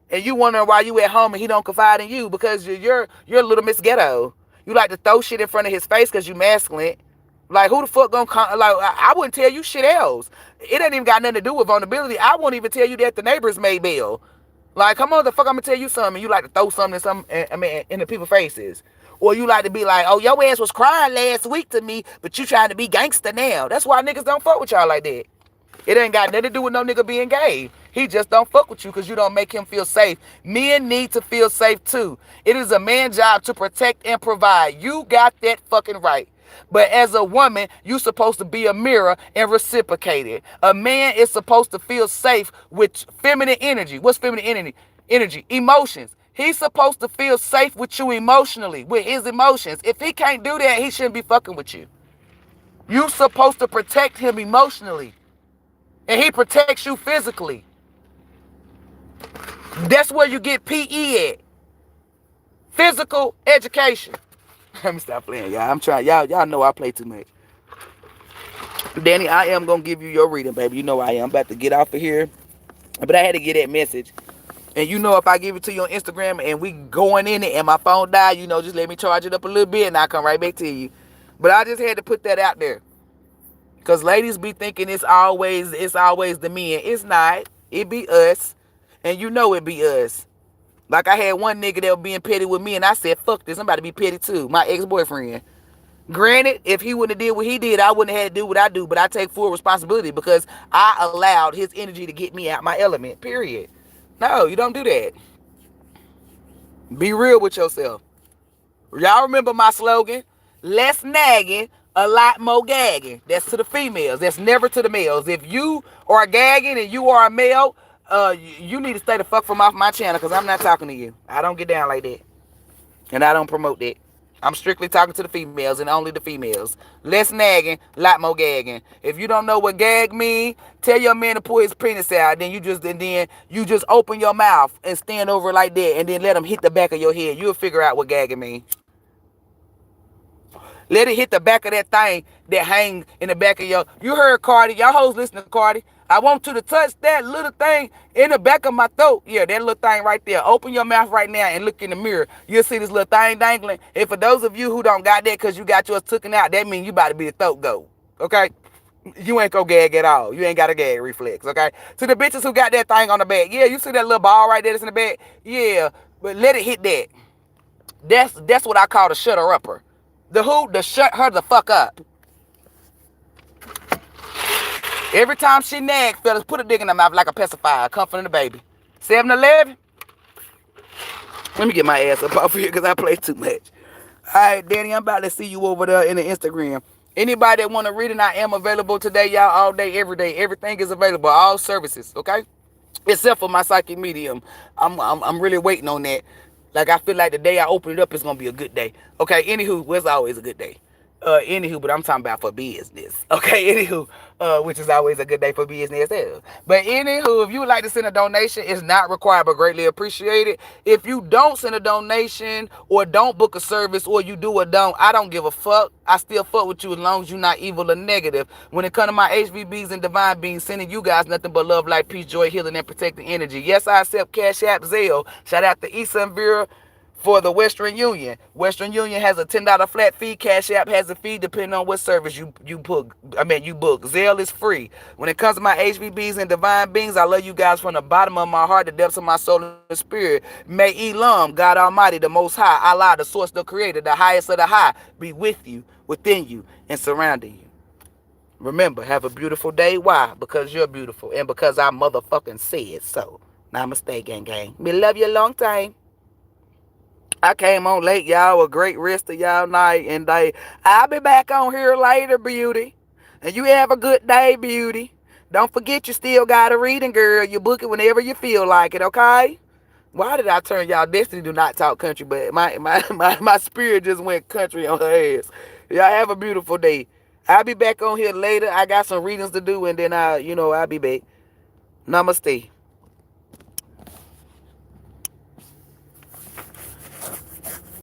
And you wondering why you at home and he don't confide in you because you're a little Miss Ghetto. You like to throw shit in front of his face because you masculine. Like, who the fuck gonna come? Like, I wouldn't tell you shit else. It ain't even got nothing to do with vulnerability. I won't even tell you that the neighbors made bail. Like, come on, the fuck, I'm gonna tell you something. You like to throw something in the people's faces. Or you like to be like, oh, your ass was crying last week to me, but you trying to be gangster now. That's why niggas don't fuck with y'all like that. It ain't got nothing to do with no nigga being gay. He just don't fuck with you because you don't make him feel safe. Men need to feel safe too. It is a man's job to protect and provide. You got that fucking right. But as a woman, you supposed to be a mirror and reciprocate it. A man is supposed to feel safe with feminine energy. What's feminine energy? Energy, emotions. He's supposed to feel safe with you emotionally, with his emotions. If he can't do that, he shouldn't be fucking with you. You supposed to protect him emotionally. And he protects you physically. That's where you get PE at. Physical education. Let me stop playing, y'all. I'm trying. Y'all know I play too much. Danny, I am going to give you your reading, baby. You know I am. I'm about to get off of here. But I had to get that message. And you know if I give it to you on Instagram and we going in it and my phone die, you know, just let me charge it up a little bit and I'll come right back to you. But I just had to put that out there. Because ladies be thinking it's always the men. It's not. It be us. And you know it be us. Like I had one nigga that was being petty with me and I said, fuck this. I'm about to be petty too. My ex-boyfriend. Granted, if he wouldn't have did what he did, I wouldn't have had to do what I do. But I take full responsibility because I allowed his energy to get me out my element. Period. No, you don't do that. Be real with yourself. Y'all remember my slogan? Less nagging, a lot more gagging. That's to the females. That's never to the males. If you are gagging and you are a male, you need to stay the fuck from off my channel because I'm not talking to you. I don't get down like that. And I don't promote that. I'm strictly talking to the females and only the females. Less nagging, lot more gagging. If you don't know what gag mean, tell your man to pull his penis out. Then you just open your mouth and stand over like that and then let him hit the back of your head. You'll figure out what gagging mean. Let it hit the back of that thing that hang in the back of your... You heard Cardi. Y'all hoes listen to Cardi. I want you to touch that little thing in the back of my throat. Yeah, that little thing right there. Open your mouth right now and look in the mirror. You'll see this little thing dangling. And for those of you who don't got that because you got yours taken out, that means you about to be the throat goat. Okay? You ain't gonna gag at all. You ain't got a gag reflex. Okay? To the bitches who got that thing on the back. Yeah, you see that little ball right there that's in the back? Yeah, but let it hit that. That's what I call the shutter upper. The who? The shut her the fuck up. Every time she nag, fellas, put a dick in her mouth like a pacifier, comforting the baby. 7-Eleven. Let me get my ass up off here because I play too much. All right, Danny, I'm about to see you over there in the Instagram. Anybody that want to read it, I am available today, y'all, all day, every day. Everything is available, all services, okay? Except for my psychic medium. I'm really waiting on that. Like, I feel like the day I open it up, it's going to be a good day. Okay, anywho, well, it's always a good day. But I'm talking about for business. Okay, which is always a good day for business. But anywho, if you would like to send a donation, it's not required, but greatly appreciated. If you don't send a donation or don't book a service or you do or don't, I don't give a fuck. I still fuck with you as long as you're not evil or negative. When it comes to my HVBs and divine beings, sending you guys nothing but love, light, peace, joy, healing, and protecting energy. Yes, I accept Cash App, Zelle. Shout out to Issa and Vera for the Western Union. Western Union has a $10 flat fee. Cash App has a fee depending on what service you book. Zelle is free. When it comes to my HBBs and divine beings, I love you guys from the bottom of my heart, the depths of my soul and spirit. May Elam, God Almighty, the Most High, Allah, the Source, the Creator, the highest of the high, be with you, within you, and surrounding you. Remember, have a beautiful day. Why? Because you're beautiful and because I motherfucking said so. Namaste, gang gang. Me love you a long time. I came on late, y'all. A great rest of y'all night and day. I'll be back on here later, beauty. And you have a good day, beauty. Don't forget you still got a reading, girl. You book it whenever you feel like it, okay? Why did I turn y'all? Destiny do not talk country, but my spirit just went country on her ass. Y'all have a beautiful day. I'll be back on here later. I got some readings to do, and then I'll be back. Namaste.